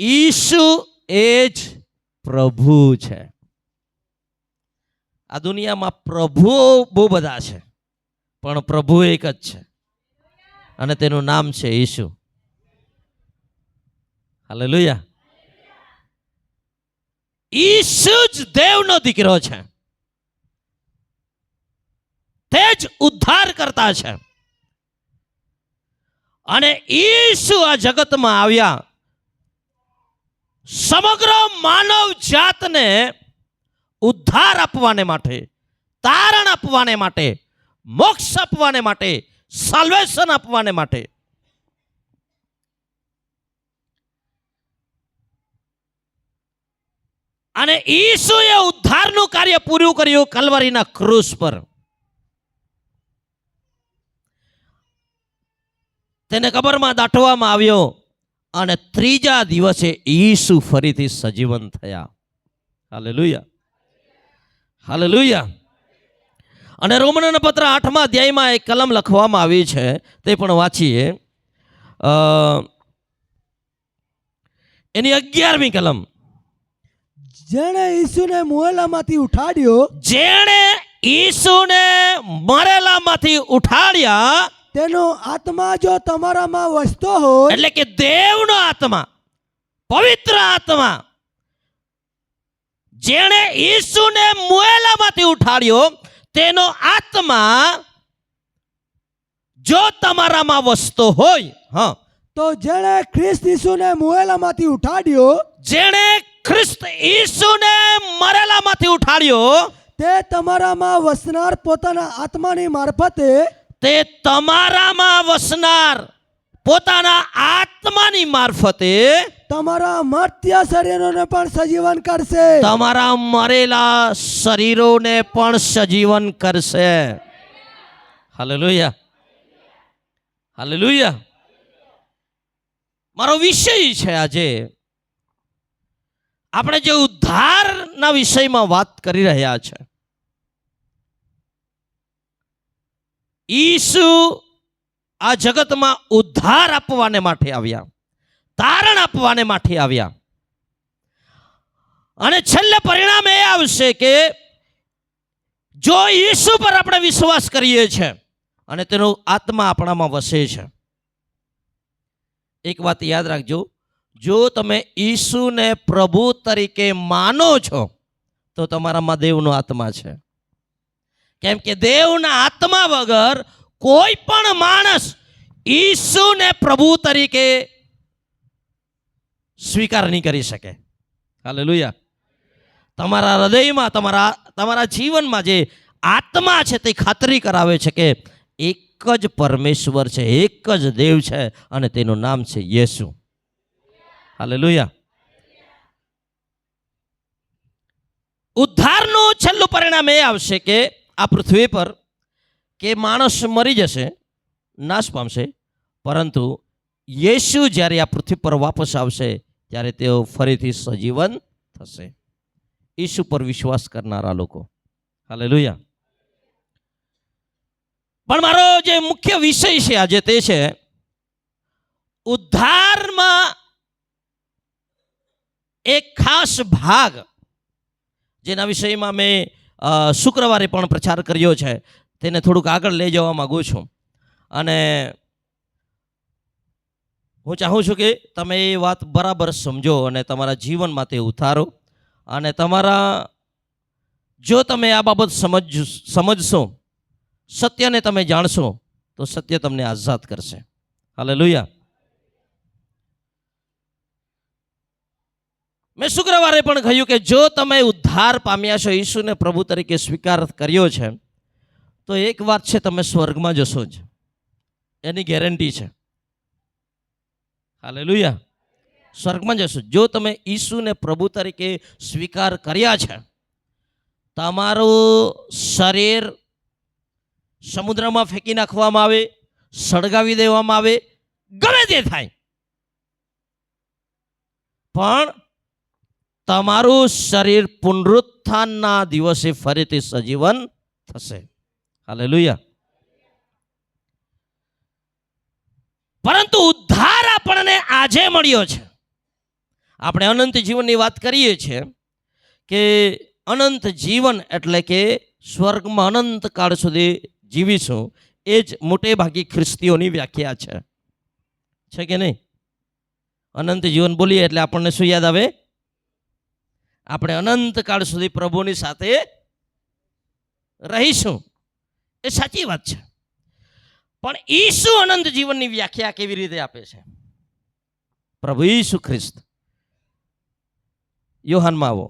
ઈસુ એ જ પ્રભુ છે. આ દુનિયામાં પ્રભુઓ બહુ બધા છે, પણ પ્રભુ એક જ છે અને તેનું નામ છે ઈસુ. હાલેલુયા. ઈસુ જ દેવનો દીકરો છે, તે જ ઉદ્ધાર કરતા છે. અને ઈસુ આ જગતમાં આવ્યા સમગ્ર માનવ જાતને ઉદ્ધાર આપવાને માટે, તારણ આપવાને માટે, મોક્ષ આપવાને માટે, સાલ્વેશન આપવાને માટે. અને ઈસુએ ઉદ્ધારનું કાર્ય પૂરું કર્યું કલ્વરીના ક્રૂસ પર. તેને કબરમાં દાટવામાં આવ્યો અને ત્રીજા દિવસે ઈસુ ફરીથી સજીવન થયા. Hallelujah, hallelujah. અને રોમનના પત્ર 8મા અધ્યાયમાં એક કલમ લખવામાં આવી છે, તે પણ વાંચીએ. એની 11મી કલમ. જેણે ઈસુને મરેલામાંથી ઉઠાડ્યો, જેણે ઈસુને મરેલામાંથી ઉઠાડ્યા, તેનો આત્મા જો તમારામાં વસતો હોય, એટલે કે દેવનો આત્મા, પવિત્ર આત્મા, જેણે ઈસુને મરેલામાંથી ઉઠાડ્યો, તેનો આત્મા જો તમારામાં વસતો હોય, હા, તો જેણે ખ્રિસ્ત ઈસુને મરેલામાંથી ઉઠાડ્યો, જેણે ખ્રિસ્ત ઈસુને મરેલામાંથી ઉઠાડ્યો, તે તમારામાં વસનાર પોતાના આત્માની મારફતે, તે તમારામાં વસનાર પોતાના આત્માની મારફતે તમારા મર્ત્ય શરીરોને પણ સજીવન કરશે. તમારા મરેલા શરીરોને પણ સજીવન કરશે. Hallelujah, hallelujah. મારો વિષય છે આજે, આપણે જે ઉદ્ધારના વિષયમાં વાત કરી રહ્યા છે. ઈસુ આ જગતમાં ઉદ્ધાર આપવાને માટે આવ્યા, તારણ આપવાને માટે આવ્યા. અને છેલ્લે પરિણામ એ આવશે કે જો ઈસુ પર આપણે વિશ્વાસ કરીએ છીએ અને તેનો આત્મા આપણામાં વસે છે. એક વાત યાદ રાખજો, જો તમે ઈસુને પ્રભુ તરીકે માનો છો તો તમારામાં દેવનો આત્મા છે. કેમ કે દેવના આત્મા વગર કોઈ પણ માણસ ઈસુને પ્રભુ તરીકે સ્વીકાર નહીં કરી શકે. હાલેલુયા. તમારા હૃદયમાં, તમારા જીવનમાં જે આત્મા છે તે ખાતરી કરાવે છે કે એક જ પરમેશ્વર છે, એક જ દેવ છે અને તેનું નામ છે યેસુ. હાલેલુયા. ઉદ્ધારનું છેલ્લું પરિણામ એ આવશે કે આ પૃથ્વી પર કે માણસ મરી જશે, નાશ પામશે, પરંતુ યેસુ જ્યારે આ પૃથ્વી પર વાપસ આવશે ત્યારે તેઓ ફરીથી સજીવન થશે. ઈસુ પર વિશ્વાસ કરનારા લોકો. હાલેલુયા. પણ મારો જે મુખ્ય વિષય છે આજે તે છે ઉદ્ધારમાં એક ખાસ ભાગ, જેના વિષયમાં મેં શુક્રવારે પણ પ્રચાર કર્યો છે. તેને થોડુંક આગળ લઈ જવા માંગુ છું અને હું ચાહું છું કે તમે એ વાત બરાબર સમજો અને તમારા જીવનમાં તે ઉતારો. અને જો તમે આ બાબત સમજશો, સત્યને તમે જાણશો, તો સત્ય તમને આઝાદ કરશે. હાલેલુયા. મેં શુક્રવારે પણ કહ્યું કે જો તમે ઉદ્ધાર પામ્યા છો, ઈસુને પ્રભુ તરીકે સ્વીકાર કર્યો છે, તો એક વાત છે, તમે સ્વર્ગમાં જશો જ, એની ગેરંટી છે. હાલેલુયા. સ્વર્ગમાં જશો જો તમે ઈસુને પ્રભુ તરીકે સ્વીકાર કર્યા છે. તમારું શરીર સમુદ્રમાં ફેંકી નાખવામાં આવે, સળગાવી દેવામાં આવે, ગમે તે થાય, પણ તમારું શરીર પુનરુત્થાનના દિવસે ફરીથી સજીવન થશે. હાલેલુયા. પરંતુ ઉદ્ધાર આપણને આજે મળ્યો છે આપણે અનંત જીવનની વાત કરીએ છીએ કે અનંત જીવન એટલે કે સ્વર્ગમાં અનંત કાળ સુધી જીવીશું, એ જ મોટે ભાગે ખ્રિસ્તીઓની વ્યાખ્યા છે કે નહીં? અનંત જીવન બોલીએ એટલે આપણને શું યાદ આવે? આપણે અનંત કાળ સુધી પ્રભુની સાથે રહીશું. એ સાચી વાત છે, પણ ઈસુ અનંત જીવનની વ્યાખ્યા કેવી રીતે આપે છે? પ્રભુ ઈસુ ખ્રિસ્ત, યોહાનમાં આવો.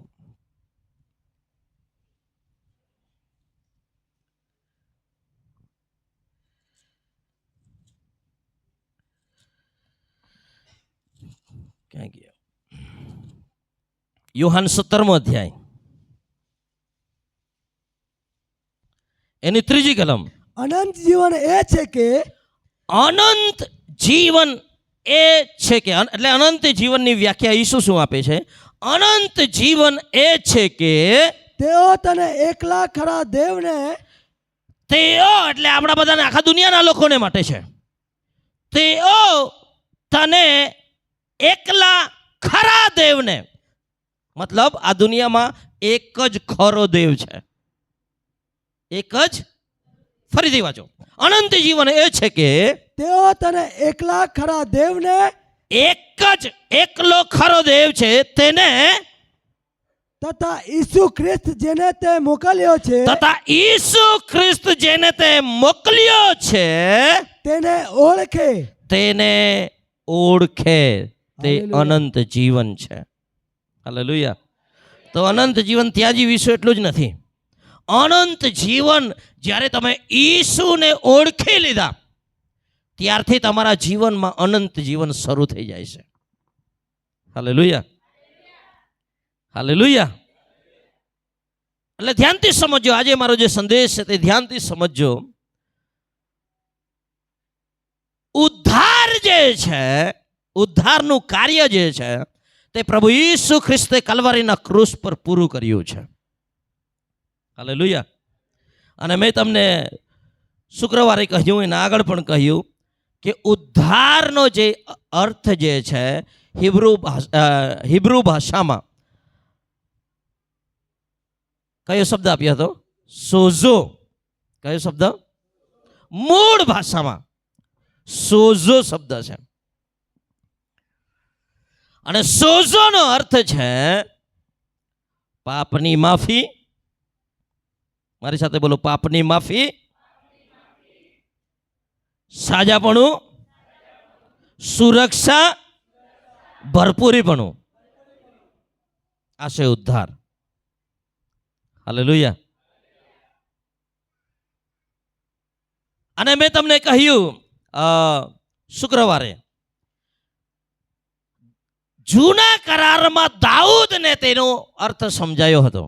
ક્યાં ગયા? યોહાન 17મો અધ્યાય એની 3જી કલમ. અનંત જીવન એ છે કે અનંત જીવન એ છે કે, એટલે અનંત જીવનની વ્યાખ્યા ઈસુ શું આપે છે? અનંત જીવન એ છે કે તેઓ તને એકલા ખરા દેવને, તેઓ એટલે આપણા બધાને, આખા દુનિયાના લોકોને માટે છે. તેઓ તને એકલા ખરા દેવને, મતલબ આ દુનિયામાં એક જ ખરો દેવ છે. એક જ, ફરીથી વાંચો. અનંત જીવન એ છે કે તેઓ તને એકલા ખરા દેવને, એક જ એકલો ખરો દેવ છે તેને, તથા ઈસુ ખ્રિસ્ત જેને તે મોકલ્યો છે, તથા ઈસુ ખ્રિસ્ત જેને તે મોકલ્યો છે તેને ઓળખે. તેને ઓળખે. તે હાલેલુયા. અનંત જીવન છે. હાલેલુયા. તો અનંત જીવન ત્યાં જીવીશું એટલું જ નથી. અનંત જીવન જ્યારે તમે ઈસુને ઓળખી લીધા ત્યારથી તમારા જીવનમાં અનંત જીવન શરૂ થઈ જાય છે. હાલેલુયા. હાલેલુયા. એટલે ધ્યાનથી સમજો. આજે મારો જે સંદેશ છે તે ધ્યાનથી સમજો. ઉદ્ધાર જે છે, ઉદ્ધારનું કાર્ય જે છે તે પ્રભુ ઈસુ ખ્રિસ્તે કલ્વારીના ક્રૂસ પર પૂરું કર્યું છે. હાલેલુયા. અને મેં તમને શુક્રવારે કહ્યું, એના આગળ પણ કહ્યું કે ઉદ્ધારનો જે અર્થ જે છે હિબ્રુ ભાષામાં કયો શબ્દ આપ્યો હતો? સોઝો. કયો શબ્દ? મૂળ ભાષામાં સોઝો શબ્દ છે. અને સોઝોનો અર્થ છે પાપની માફી. મારી સાથે બોલો, પાપની માફી, સાજાપણું, સુરક્ષા, ભરપૂરીપણું. આ છે ઉદ્ધાર. હાલેલુયા. અને મેં તમને કહ્યું શુક્રવારે, જૂના કરારમાં દાઉદને તેનો અર્થ સમજાયો હતો.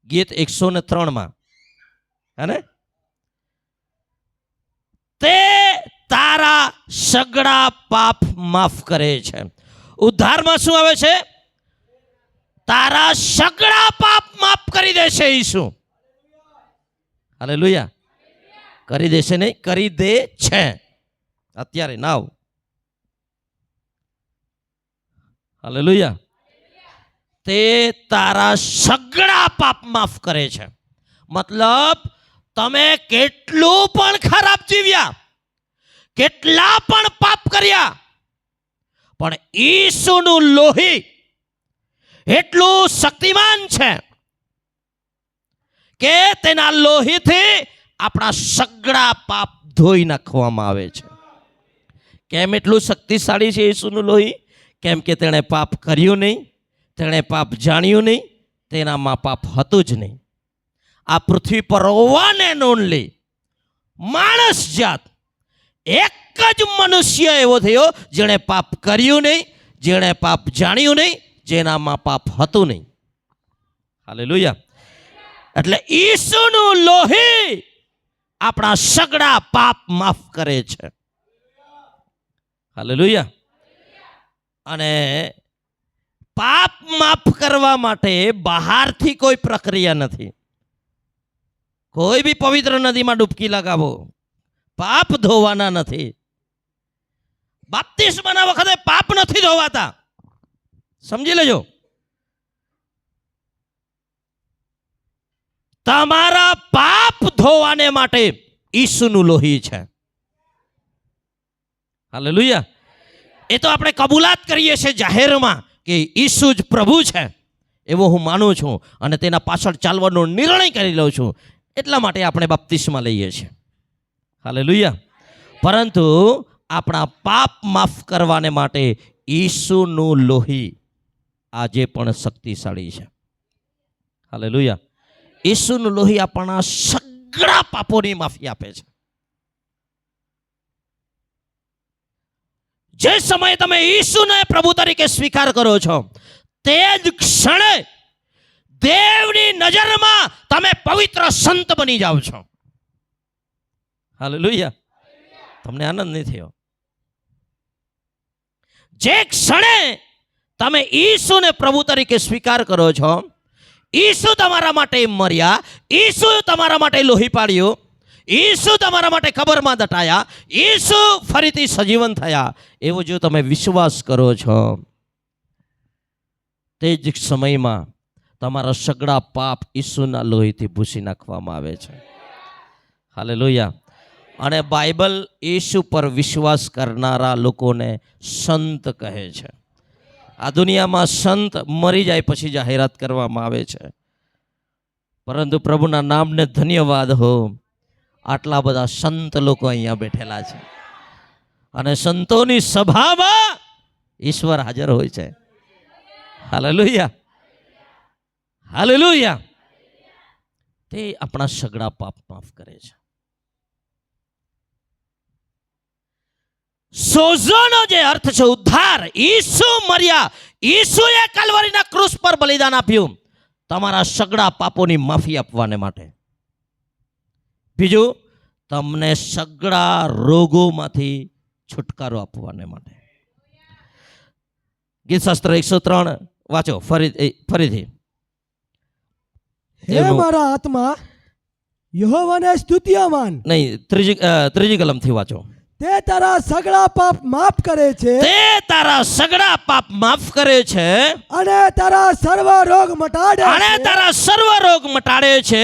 ગીત 103માં, હે? તે તારા સગળા પાપ માફ કરે છે. ઉદ્ધારમાં શું આવે છે? તારા સગળા પાપ માફ કરી દેશે ઈસુ. હાલેલુયા. કરી દેશે નહીં, કરી દે છે અત્યારે, નાવ. હાલેલુયા. તે તારા સગળા પાપ માફ કરે છે. મતલબ તમે કેટલું પણ ખરાબ જીવ્યા, કેટલા પણ પાપ કર્યા, પણ ઈસુનું લોહી એટલું શક્તિમાન છે કે તેના લોહીથી આપણા સગળા પાપ ધોઈ નાખવામાં આવે છે. કેમ એટલું શક્તિશાળી છે ઈસુનું લોહી? કેમ કે તેણે પાપ કર્યું નહીં, તેણે પાપ જાણ્યું નહીં, તેનામાં પાપ હતું જ નહીં. આ પૃથ્વી પર વન એન્ડ ઓનલી માણસ જાત, એક જ મનુષ્ય એવો થયો જેણે પાપ કર્યું નહીં, જેણે પાપ જાણ્યું નહીં, જેનામાં પાપ હતું નહીં. હાલેલુયા. એટલે ઈસુનું લોહી આપણા સગળા પાપ માફ કરે છે. હાલેલુયા. અને પાપ માફ કરવા માટે બહારથી કોઈ પ્રક્રિયા નથી. કોઈ બી પવિત્ર નદીમાં ડૂબકી લગાવો, પાપ ધોવાના નથી. બાપ્તિસ્માના વખતે પાપ નથી ધોવાતા. સમજી લેજો, તમારા પાપ ધોવાને માટે ઈસુનું લોહી છે. હાલેલુયા. એ તો આપણે કબૂલાત કરીએ છીએ જાહેરમાં કે ઈસુ જ પ્રભુ છે, એવો હું માનું છું અને તેના પાછળ ચાલવાનો નિર્ણય કરી લઉં છું. એટલા માટે આપણે બાપ્તિસ્મા લઈએ છીએ. હાલેલુયા. પરંતુ આપણા પાપ માફ કરવાને માટે ઈસુનું લોહી આજે પણ શક્તિશાળી છે. હાલેલુયા. ઈસુનું લોહી આપણા સગળા પાપોની માફી આપે છે. જે સમયે તમે ઈસુને પ્રભુ તરીકે સ્વીકાર કરો છો તે જ ક્ષણે દેવની નજરમાં તમે પવિત્ર સંત બની જાઓ છો. હાલેલુયા. તમને આનંદ નહીં થયો? જે ક્ષણે તમે ઈસુને પ્રભુ તરીકે સ્વીકાર કરો છો, ઈસુ તમારા માટે મર્યા, ઈસુ તમારા માટે લોહી પાડ્યું, ઈસુ તમારા માટે કબરમાં દટાયા, ઈસુ ફરીથી સજીવન થયા, એવો જો તમે વિશ્વાસ કરો છો, તે જ સમયમાં તમારા સગળા પાપ ઈસુના લોહીથી ભૂસી નાખવામાં આવે છે. હાલેલુયા. અને બાઇબલ ઈસુ પર વિશ્વાસ કરનારા લોકોને સંત કહે છે. આ દુનિયામાં સંત મરી જાય પછી જાહેરાત કરવામાં આવે છે, પરંતુ પ્રભુના નામને ધન્યવાદ હો, આટલા બધા સંત લોકો અહીંયા બેઠેલા છે અને સંતોની સભામાં ઈશ્વર હાજર હોય છે. હાલેલુયા. હાલેલુયા. તે આપણા સગળા પાપ માફ કરે છે. સોઝોનો જે અર્થ છે ઉદ્ધાર, ઈસુ મર્યા, ઈસુએ કલ્વરીના ક્રૂસ પર બલિદાન આપ્યું તમારા સગળા પાપોની માફી આપવાને માટે. બીજું, તમને સગળા રોગોમાંથી છુટકારો આપવાને માટે. ગીતશાસ્ત્ર 103 વાંચો ફરીથી. હે મારા આત્મા યહોવાને સ્તુત્યમાન. નહીં, ત્રીજી કલમથી વાંચો. તે તારા સગળા પાપ માફ કરે છે, તે તારા સગળા પાપ માફ કરે છે અને તારા સર્વ રોગ મટાડે અને છે. તારા સર્વ રોગ મટાડે છે.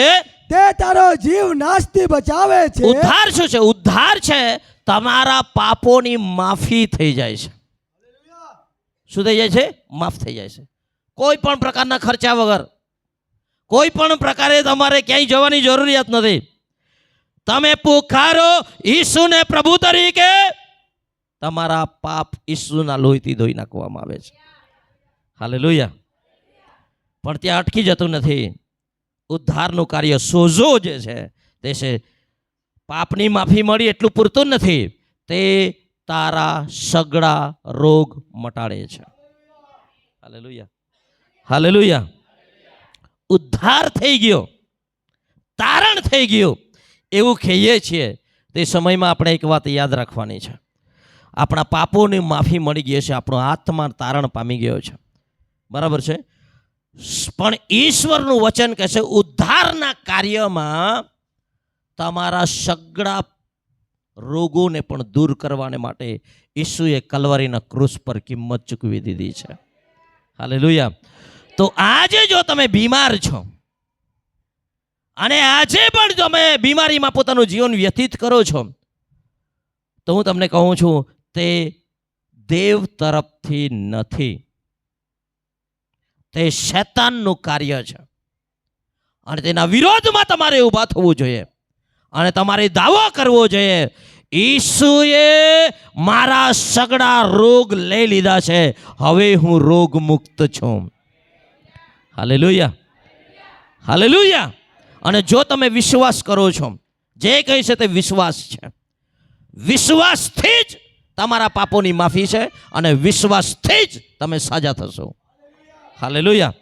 તે તારો જીવ નાશથી બચાવે છે. ઉદ્ધાર શું છે? ઉદ્ધાર છે તમારા પાપોની માફી થઈ જાય છે. શું થઈ જાય છે? માફ થઈ જાય છે. કોઈ પણ પ્રકારના ખર્ચા વગર, કોઈ પણ પ્રકારે તમારે ક્યાંય જવાની જરૂરિયાત નથી. તમે પુકારો ઈસુને પ્રભુ તરીકે, તમારા પાપ ઈસુના લોહીથી ધોઈ નાખવામાં આવે છે. હાલેલુયા. પણ ત્યાં અટકી જતું નથી. ઉદ્ધારનું કાર્ય સોઝો જે છે તે છે પાપની માફી મળી એટલું પૂરતું નથી, તે તારા સગળા રોગ મટાડે છે. હાલેલુયા. હાલેલુયા. ઉદ્ધાર થઈ ગયો, તારણ થઈ ગયું એવું કહીએ છીએ તે સમયમાં આપણે એક વાત યાદ રાખવાની છે. આપણા પાપોની માફી મળી ગઈ છે, આપણો આત્મા તારણ પામી ગયો છે. બરાબર છે? પણ ઈશ્વરનું વચન કહે છે ઉદ્ધારના કાર્યમાં તમારા સગળા રોગોને પણ દૂર કરવાને માટે ઈસુએ કલ્વરીના ક્રૂસ પર કિંમત ચૂકવી દીધી છે. હાલેલુયા. તો આજે જો તમે બીમાર છો અને આજે પણ તમે બીમારીમાં પોતાનું જીવન વ્યતીત કરો છો, તો હું તમને કહું છું તે દેવ તરફથી નથી, તે શૈતાનનું કાર્ય છે. અને તેના વિરોધમાં તમારે ઊભા થવું જોઈએ અને તમારે દાવો કરવો જોઈએ ઈસુએ મારા સગળા રોગ લઈ લીધા છે, હવે હું રોગ મુક્ત છું. હાલેલુયા. હાલેલુયા. અને જો તમે વિશ્વાસ કરો છો, જે કહે છે તે વિશ્વાસ છે, વિશ્વાસથી જ તમારા પાપોની માફી છે અને વિશ્વાસથી જ તમે સાજા થશો. હાલેલુયા.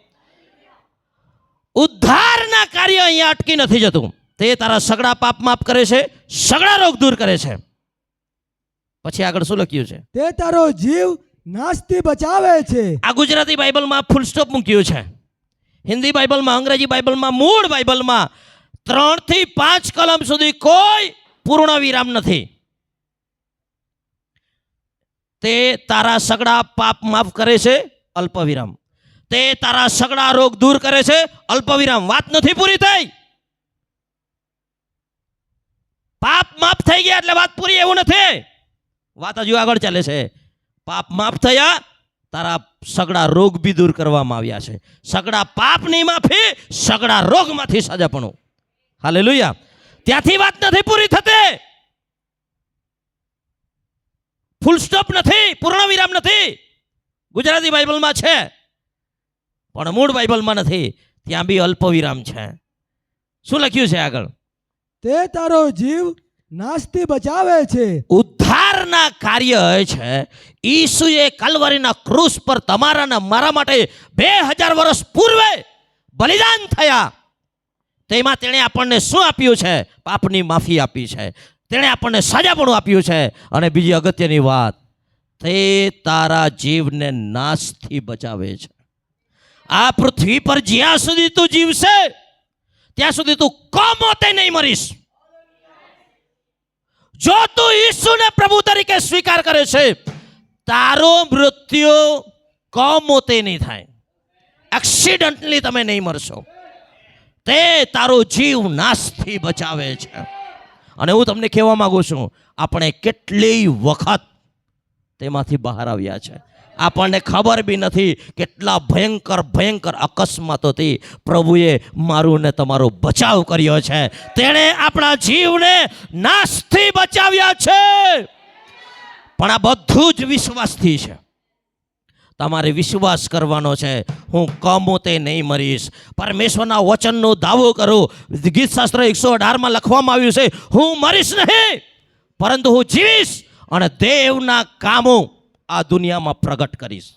ઉદ્ધારના કાર્ય અહીંયા અટકી નથી જતું. તે તારા સગળા પાપ માફ કરે છે, સગળા રોગ દૂર કરે છે. પછી આગળ શું લખ્યું છે? તે તારો જીવ નાશથી બચાવે છે. આ ગુજરાતી બાઇબલમાં ફૂલ સ્ટોપ મૂક્યું છે. હિન્દી બાઇબલમાં, અંગ્રેજી બાઇબલમાં, મૂળ બાઇબલમાં 3 થી 5 કલમ સુધી કોઈ પૂર્ણ વિરામ નથી. તે તારા સગળા પાપ માફ કરે છે, અલ્પવિરામ. તે તારા સગળા રોગ દૂર કરે છે, અલ્પવિરામ. વાત નથી પૂરી થઈ. પાપ માફ થઈ ગયા એટલે વાત પૂરી એવું નથી. વાત હજુ આગળ ચાલે છે. પાપ માફ થયા, તારા સગળા રોગ બી દૂર કરવામાં આવ્યા છે. સગળા પાપની માફી, સગળા રોગમાંથી સજાપણું. હાલેલુયા. ત્યાંથી વાત નથી પૂરી થતી. ફૂલ સ્ટોપ નથી, પૂર્ણ વિરામ નથી. ગુજરાતી બાઇબલમાં છે પણ મૂળ બાઇબલમાં નથી. ત્યાં બી અલ્પ વિરામ છે. શું લખ્યું છે આગળ? તે તારો જીવ નાશથી બચાવે છે. ઉદ્ધારના કાર્ય છે ઈસુએ કલ્વરીના ક્રૂસ પર તમારા મારા માટે 2000 વર્ષ પૂર્વે બલિદાન થયા. તેમાં તેણે આપણને શું આપ્યું છે? પાપની માફી આપી છે. તેણે આપણને સજાપણું આપ્યું છે. અને બીજી અગત્યની વાત, તે તારા જીવને નાશથી બચાવે છે. આ પૃથ્વી પર જ્યાં સુધી તું જીવશે ત્યાં સુધી તું કમોતે નહીં મરીશ. જો તું ઈસુને પ્રભુ તરીકે સ્વીકાર કરે છે, તારો મૃત્યુ કમોતે નહીં થાય. એક્સિડન્ટલી તમે નહીં મરશો. તે તારો જીવ નાશથી બચાવે છે. અને હું તમને કહેવા માંગુ છું, આપણે કેટલી વખત તેમાંથી બહાર આવ્યા છે. આપણને ખબર બી નથી કેટલા ભયંકર ભયંકર અકસ્માતોથી પ્રભુએ મારું ને તમારો બચાવ કર્યો છે. તેણે આપણા જીવને નાશથી બચાવ્યા છે. પણ આ બધું જ વિશ્વાસથી છે. તમારે વિશ્વાસ કરવાનો છે. હું કમોતે નહીં મરીશ. પરમેશ્વરના વચનનો દાવો કરું. ગીતશાસ્ત્ર 118 લખવામાં આવ્યું છે, હું મરીશ નહીં પરંતુ હું જીવીશ અને દેવના કામો આ દુનિયામાં પ્રગટ કરીશ.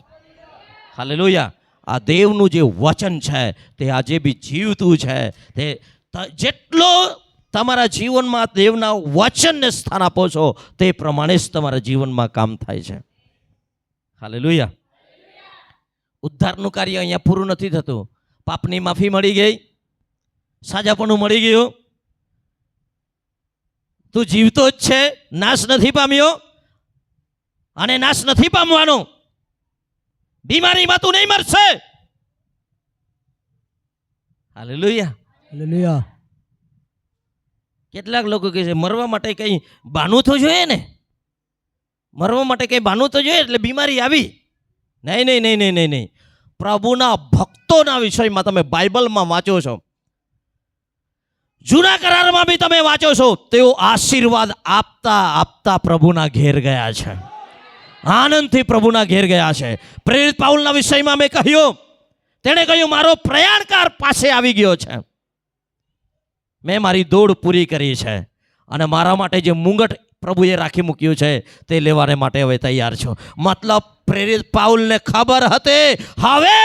હાલેલુયા. આ દેવનું જે વચન છે તે આજે બી જીવતું છે. તે જેટલો તમારા જીવનમાં દેવના વચનને સ્થાન આપો છો તે પ્રમાણે જ તમારા જીવનમાં કામ થાય છે. હાલેલુયા. ઉદ્ધારનું કાર્ય અહીંયા પૂરું નથી થતું. પાપની માફી મળી ગઈ, સાજાપણું મળી ગયું, તું જીવતો જ છે, નાશ નથી પામ્યો અને નાશ નથી પામવાનો. બીમારીમાં તું નહીં મરશે. હાલેલુયા. હાલેલુયા. કેટલાક લોકો કહે છે મરવા માટે કંઈ બહાનું તો જોઈએ ને, મરવા માટે કંઈ બહાનું તો જોઈએ એટલે બીમારી આવી. નહીં નહીં નહીં નહીં નહીં નહીં. પ્રભુના ભક્તોના વિષયમાં તમે બાઇબલમાં વાંચો છો, જૂના કરારમાં બી તમે વાંચો છો, તેઓ આશીર્વાદ આપતા આપતા પ્રભુના ઘેર ગયા છે. આનંદથી પ્રભુના ઘેર ગયા છે. પ્રેરિત પાઉલના વિષયમાં મેં કહ્યું, તેણે કહ્યું મારો પ્રયાણકાર પાસે આવી ગયો છે. મેં મારી દોડ પૂરી કરી છે અને મારા માટે જે મુંગટ પ્રભુએ રાખી મૂક્યું છે તે લેવાને માટે હવે તૈયાર છું. મતલબ પ્રેરિત પાઉલને ખબર હતી હવે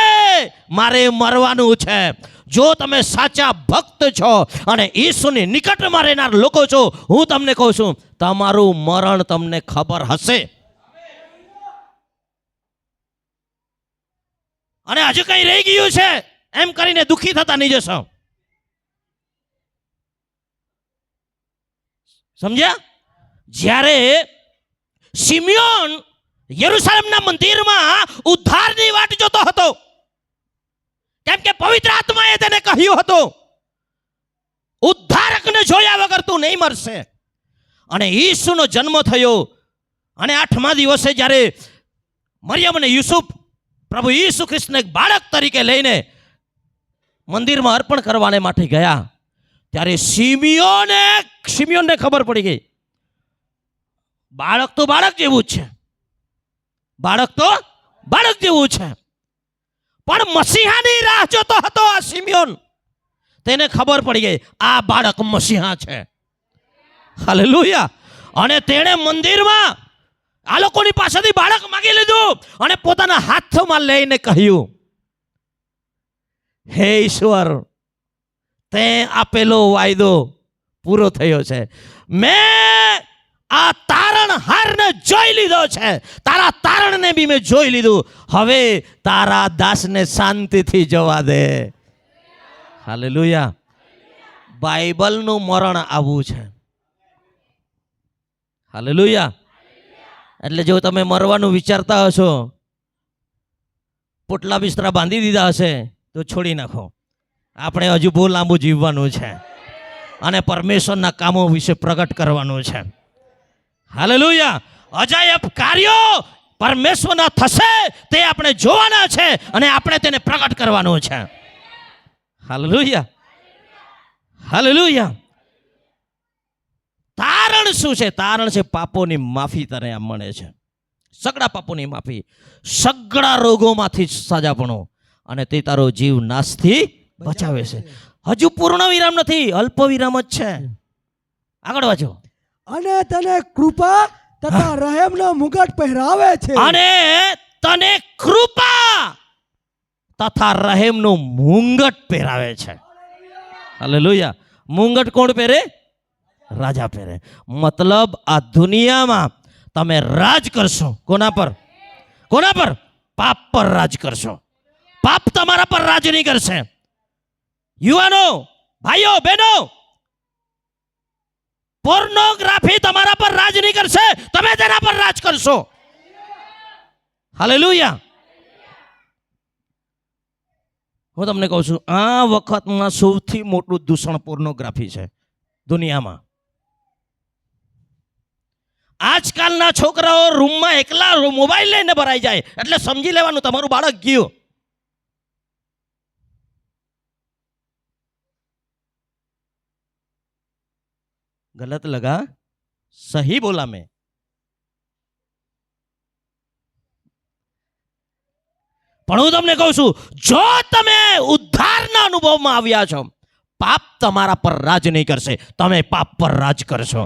મારે મરવાનું છે. જો તમે સાચા ભક્ત છો અને ઈસુની નિકટમાં રહેનાર લોકો છો, હું તમને કહું છું તમારું મરણ તમને ખબર હશે. અને હજુ કંઈ રહી ગયું છે એમ કરીને દુઃખી થતા નહીં જશો. સમજ્યા? જ્યારે શિમ્યોન યરૂશલેમના મંદિરમાં ઉદ્ધારની વાટ જોતો હતો, કેમ કે પવિત્ર આત્માએ તેને કહ્યું હતું ઉદ્ધારકને જોયા વગર તું નહીં મરશે. અને ઈસુનો જન્મ થયો અને 8મા દિવસે જ્યારે મરિયમ અને યુસુફ પ્રભુ ઈસુ ખ્રિસ્તને એક બાળક તરીકે લઈને મંદિરમાં અર્પણ કરવાને માટે ગયા, ત્યારે શિમિયોનને ખબર પડી ગઈ બાળક તો બાળક જેવું જ છે, બાળક તો બાળક જેવું છે. પણ મસીહાની રાહ જોતો હતો આ શિમિયોન. તેને ખબર પડી ગઈ આ બાળક મસીહા છે. હાલેલુયા. અને તેણે મંદિરમાં આ લોકોની પાસેથી બાળક માંગી લીધું અને પોતાના હાથમાં લઈને કહ્યું, હે ઈશ્વર, તે આપેલો વાયદો પૂરો થયો છે. મેં આ તારણહારને જોઈ લીધો છે, તારા તારણને બી મેં જોઈ લીધું. હવે તારા દાસને શાંતિથી જવા દે. હાલેલુયા. બાઇબલનું મરણ આવું છે. હાલેલુયા. એટલે જો તમે મરવાનું વિચારતા હશો, પોટલા બિસ્તરા બાંધી દીધા હશે તો છોડી નાખો. આપણે હજુ બહુ લાંબુ જીવવાનું છે અને પરમેશ્વરના કામો વિશે પ્રગટ કરવાનું છે. હાલેલુયા. અજાયબ કાર્યો પરમેશ્વરના થશે તે આપણે જોવાના છે અને આપણે તેને પ્રગટ કરવાનું છે. Hallelujah, hallelujah. તારણ શું છે? તારણ છે પાપોની માફી તને આ મળે છે. સગડા પાપોની માફી, સગડા રોગોમાંથી સજાપણું, અને તે તારો જીવ નાશથી બચાવે છે. હજુ પૂર્ણ વિરામ નથી, અલ્પ વિરામ જ છે. આગળ વાંચો. અને તને કૃપા તથા રહેમનો મુગટ પહેરાવે છે. અને તને કૃપા તથા રહેમનું મુંગટ પહેરાવે છે. હાલેલુયા. મુંગટ કોણ પહેરે? રાજા પહેરે. મતલબ આ દુનિયામાં તમે રાજ કરશો. કોના પર? કોના પર? પાપ પર રાજ કરશો. પાપ તમારા પર રાજ નહીં કરશે. યુવાનો, ભાઈઓ, બહેનો, પોર્નોગ્રાફી તમારા પર રાજ નહીં કરશે, તમે તેના પર રાજ કરશો. હાલેલુયા. હું તમને કહું છું, આ વખતમાં સૌથી મોટું દૂષણ પોર્નોગ્રાફી છે દુનિયામાં. આજકાલના છોકરાઓ રૂમમાં એકલા મોબાઈલ લઈને ભરાઈ જાય એટલે સમજી લેવાનું તમારું બાળક ગયું. गलत लगा? सही बोला मैं? પણ હું તમને કહું છું, જો તમે ઉદ્ધારના અનુભવમાં આવ્યા છો, પાપ તમારા પર રાજ નહીં કરશે, તમે પાપ પર રાજ કરશો.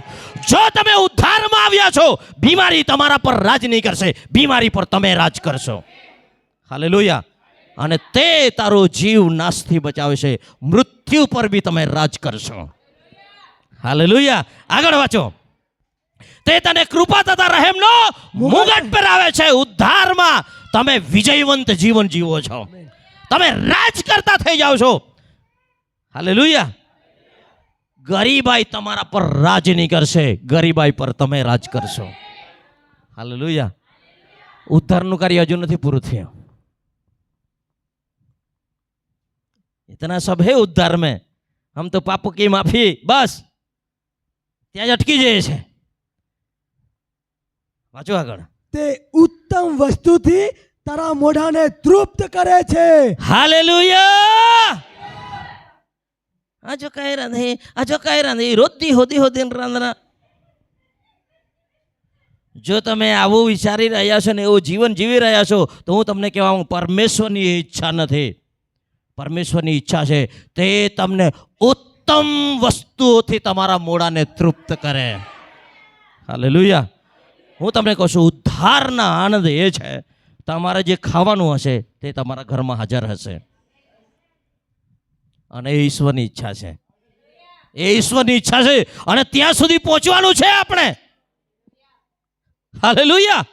જો તમે ઉદ્ધારમાં આવ્યા છો, બીમારી તમારા પર રાજ નહીં કરશે, બીમારી પર તમે રાજ કરશો. હાલેલુયા. અને તે તારો જીવ નાશથી બચાવે છે, મૃત્યુ પર બી તમે રાજ કરશો. હાલેલુયા. આગળ વાંચો. તે તને કૃપા તથા રહેમનો મુગટ પહેરાવે છે. ઉદ્ધારમાં તમે વિજયવંત જીવન જીવો છો, તમે રાજ કરતા થઈ જાઓ છો. હાલેલુયા. ગરીબાઈ તમારા પર રાજ નહીં કરશે, ગરીબાઈ પર તમે રાજ કરશો. હાલેલુયા. ઉદ્ધારનું કાર્ય હજુ નથી પૂરું થયું. इतना सब है उद्धार में, हम तो पापों की माफी बस ત્યાં જ અટકી જાય છે. વાંચો આગળ. તે ઉત્તમ વસ્તુથી તારા મોઢાને તૃપ્ત કરે છે. હાલેલુયા. આજો કાંઈ રાંધી, આજો કાંઈ રાંધી, રોતી હોતી હોતી રાંધના. જો તમે આવું વિચારી રહ્યા છો ને એવું જીવન જીવી રહ્યા છો, તો હું તમને કહેવા માંગુ, પરમેશ્વરની ઈચ્છા નથી. પરમેશ્વરની ઈચ્છા છે તે તમને ઉત્તમ વસ્તુઓથી તમારા મોઢાને તૃપ્ત કરે. હાલેલુયા. હું તમને કહું છું, ઉદ્ધારના આનંદ એ છે, તમારે જે ખાવાનું હશે તે તમારા ઘરમાં હાજર હશે. અને એ ઈશ્વરની ઈચ્છા છે, એ ઈશ્વરની ઈચ્છા છે, અને ત્યાં સુધી પહોંચવાનું છે આપણે. હાલેલુયા.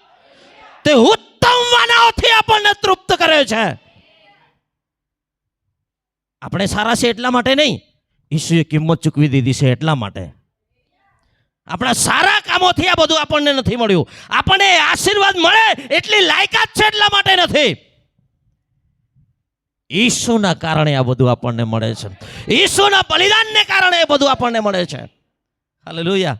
તે ઉત્તમ વાનાઓથી આપણને તૃપ્ત કરે છે. આપણે સારા છે એટલા માટે નહીં, ઈશ્વરે કિંમત ચૂકવી દીધી છે એટલા માટે. આપણા સારા કામોથી આ બધું આપણને નથી મળ્યું. આપણને આશીર્વાદ મળે એટલી લાયકાત છે એટલા માટે નથી. ઈસુના કારણે આ બધું આપણને મળે છે. ઈસુના બલિદાનને કારણે એ બધું આપણને મળે છે. હાલેલુયા.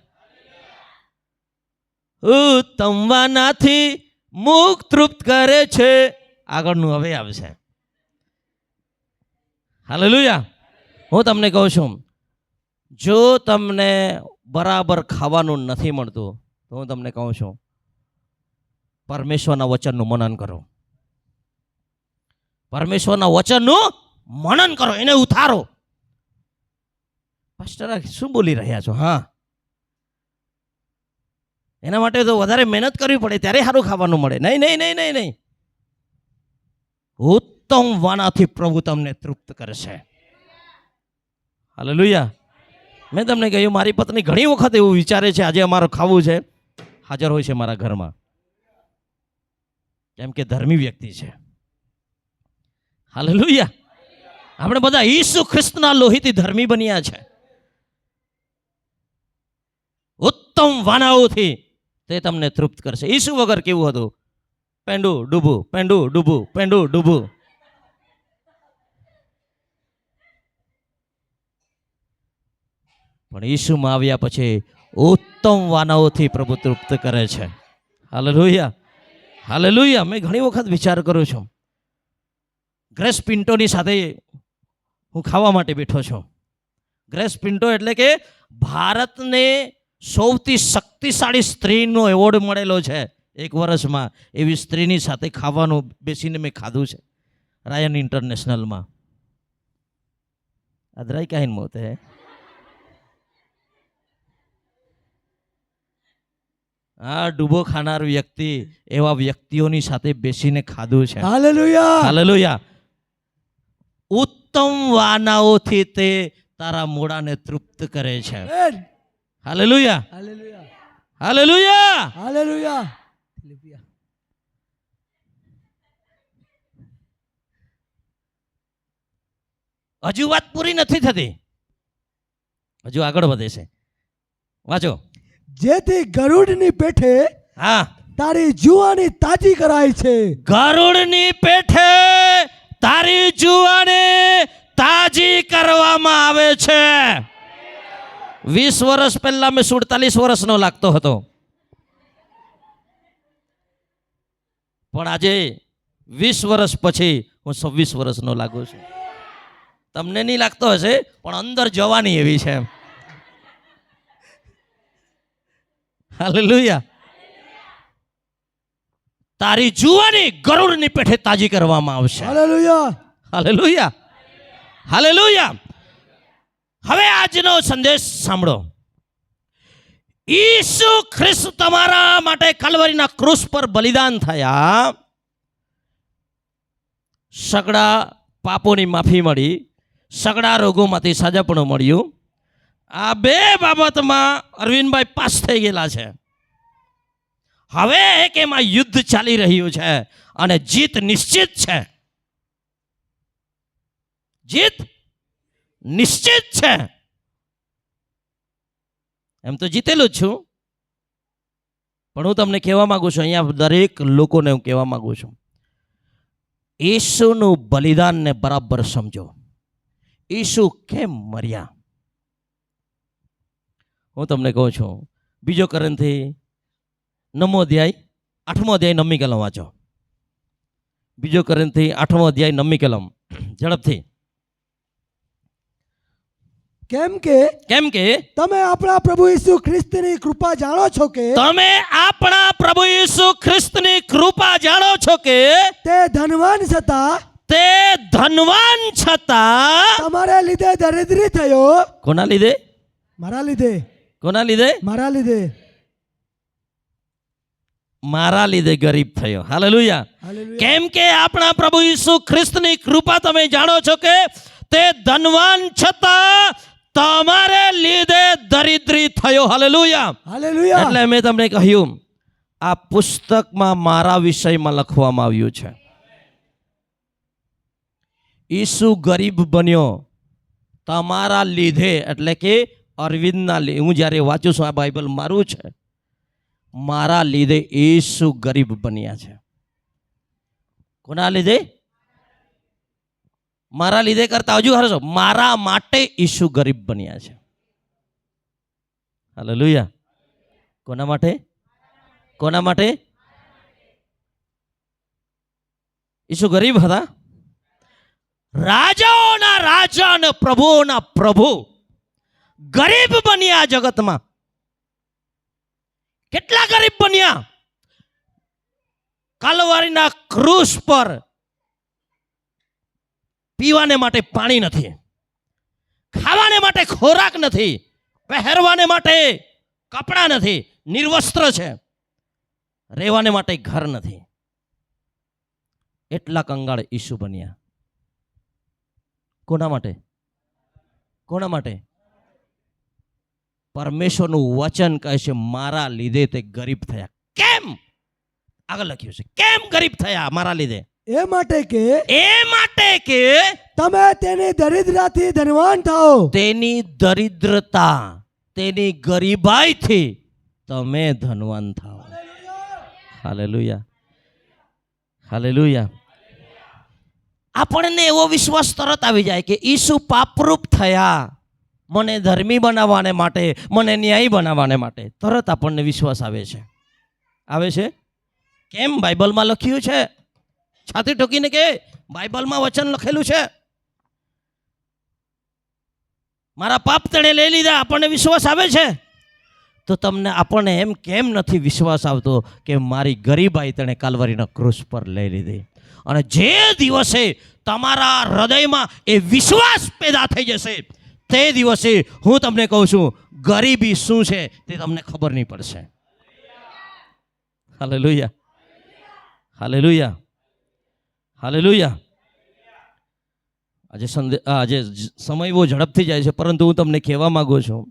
ઉત્તમ વાનાથી મુખ તૃપ્ત કરે છે. આગળનું હવે આવશે. હાલેલુયા. હું તમને કહું છું, જો તમને બરાબર ખાવાનું નથી મળતું તો હું તમને કહું છું, પરમેશ્વરના વચનનું મનન કરો. પરમેશ્વરના વચનનું મનન કરો, એને ઉતારો. પાસ્ટર શું બોલી રહ્યા છો? હા, એના માટે તો વધારે મહેનત કરવી પડે ત્યારે સારું ખાવાનું મળે. નહીં નહીં નહીં નહીં નહીં. ઉત્તમ વાનાથી પ્રભુ તમને તૃપ્ત કરશે. હાલેલુયા. મેં તમને કહ્યું, મારી પત્ની ઘણી વખત એવું વિચારે છે આજે અમારે ખાવું છે, હાજર હોય છે મારા ઘરમાં, કેમ કે ધર્મી વ્યક્તિ છે. હાલેલુયા. આપણે બધા ઈસુ ખ્રિસ્તના લોહીથી ધર્મી બન્યા છે. ઉત્તમ વાનાઓથી તે તમને તૃપ્ત કરશે. ઈસુ વગર કેવું હતું? પેંડું ડૂબું, પેંડું ડૂબું, પેંડું ડૂબું. પણ ઈસુમાં આવ્યા પછી ઉત્તમ વાનાઓથી પ્રભુ તૃપ્ત કરે છે. Hallelujah, hallelujah. મેં ઘણી વખત વિચાર કરું છું, ગ્રેસ પિન્ટોની સાથે હું ખાવા માટે બેઠો છું. ગ્રેસ પિન્ટો એટલે કે ભારતને સૌથી શક્તિશાળી સ્ત્રીનો એવોર્ડ મળેલો છે 1 વર્ષમાં. એવી સ્ત્રીની સાથે ખાવાનું બેસીને મેં ખાધું છે રાયન ઇન્ટરનેશનલમાં. અદરાઈ કાહીન મોતે હે. આ ડૂબો ખાનાર વ્યક્તિ એવા વ્યક્તિઓની સાથે બેસીને ખાધું છે. Hallelujah, hallelujah. ઉત્તમ વાનાઓથી તે તારા મોઢાને તૃપ્ત કરે છે. Amen. Hallelujah, hallelujah, hallelujah. Hallelujah. હજુ વાત પૂરી નથી થતી, હજુ આગળ વધે છે. વાંચો. જેથી ગરુડની પેઠે હા, તારી જુવાની તાજી કરાય છે. ગરુડની પેઠે તારી જુવાને તાજી કરવામાં આવે છે. 20 વર્ષ પહેલા મેં 47 વર્ષનો લાગતો હતો, પણ આજે 20 વર્ષ પછી હું 26 વર્ષનો લાગુ છું. તમને નહીં લાગતો હશે, પણ અંદર જવાની એવી છે. હાલેલુયા. તારી જુવાની ગરુડની પેઠે તાજી કરવામાં આવશે. Hallelujah, hallelujah, hallelujah. હવે આજનો સંદેશ સાંભળો. ઈસુ ખ્રિસ્ત તમારા માટે કલ્વરીના ક્રૂસ પર બલિદાન થયા, સગળા પાપોની માફી મળી, સગળા રોગોમાંથી સાજાપણું મળ્યું. આ 2 બાબતમાં અરવિંદભાઈ પાસ થઈ ગયેલા છે. હવે એક એમાં યુદ્ધ ચાલી રહ્યું છે અને જીત નિશ્ચિત છે. જીત નિશ્ચિત છે. એમ તો જીતેલું જ છું, પણ હું તમને કહેવા માંગુ છું, અહીંયા દરેક લોકોને હું કહેવા માંગુ છું, ઈસુનું બલિદાનને બરાબર સમજો. ઈસુ કેમ મર્યા? હું તમને કહું છું, 2 કોરિન્થી 9મો અધ્યાય 8મો અધ્યાય 9મી કલમ વાંચો. 2 કોરિન્થી 8મો અધ્યાય 9મી કલમ ઝડપથી. કેમ કે તમે આપણા પ્રભુ ઈસુ ખ્રિસ્તની કૃપા જાણો છો કે તમે આપણા પ્રભુ ઈસુ ખ્રિસ્તની કૃપા જાણો છો કે તે ધનવાન છતાં તમારા લીધે દરિદ્રી થયો. કોના લીધે? મારા લીધે. કોના લીધે? મારા લીધે. મારા લીધે ગરીબ થયો. હાલેલુયા. કેમ કે આપણા પ્રભુ ઈસુ ખ્રિસ્તની કૃપા તમે જાણો છો કે તે ધનવાન છતાં તમારે લીધે દરિદ્રી થયો. Hallelujah, hallelujah. એટલે મેં તમને કહ્યું, આ પુસ્તકમાં મારા વિષયમાં લખવામાં આવ્યું છે. ઈસુ ગરીબ બન્યો તમારા લીધે, એટલે કે અરવિંદના લીધે. હું જ્યારે વાંચું છું, આ બાઇબલ મારું છે, મારા લીધે ઈસુ ગરીબ બન્યા છે. કોના લીધે? મારા લીધે કરતા હજુ હરશો, મારા માટે ઈસુ ગરીબ બન્યા છે. હાલેલુયા. કોના માટે? કોના માટે? ઈસુ ગરીબ હતા. રાજાઓના રાજા અને પ્રભુઓના પ્રભુ ગરીબ બન્યા જગતમાં. કેટલા ગરીબ બન્યા? કાલવારીના ક્રૂસ પર પીવાને માટે પાણી નથી, ખાવાને માટે ખોરાક નથી, પહેરવાને માટે કપડાં નથી, નિર્વસ્ત્ર છે, રહેવાને માટે ઘર નથી. એટલા કંગાળ ઈસુ બન્યા. કોના માટે? કોના માટે? પરમેશ્વરનું વચન કહે છે, મારા લીધે તે ગરીબ થયા. કેમ? આગળ લખ્યું છે, કેમ ગરીબ થયા? મારા લીધે. એ માટે કે તમે તેની દરિદ્રતાથી ધનવાન થાઓ. તેની દરિદ્રતા, તેની ગરીબાઈથી તમે ધનવાન થાઓ. હાલેલુયા. હાલેલુયા. આપણને એવો વિશ્વાસ તરત આવી જાય કે ઈસુ પાપરૂપ થયા મને ધર્મી બનાવવાને માટે, મને ન્યાયી બનાવવાને માટે. તરત આપણને વિશ્વાસ આવે છે. આવે છે કેમ? બાઇબલમાં લખ્યું છે. છાતી ઠોકીને કે બાઇબલમાં વચન લખેલું છે. મારા પાપ તેણે લઈ લીધા, આપણને વિશ્વાસ આવે છે. તો તમને આપણને એમ કેમ નથી વિશ્વાસ આવતો કે મારી ગરીબાઈ તેણે કાલ્વરીના ક્રૂસ પર લઈ લીધી? અને જે દિવસે તમારા હૃદયમાં એ વિશ્વાસ પેદા થઈ જશે તે દિવસે હું તમને કહું છું, ગરીબી શું છે તે તમને ખબર નહીં પડશે. Hallelujah, hallelujah, hallelujah. આજે સમય બહુ ઝડપથી જાય છે, પરંતુ હું તમને કહેવા માંગુ છું,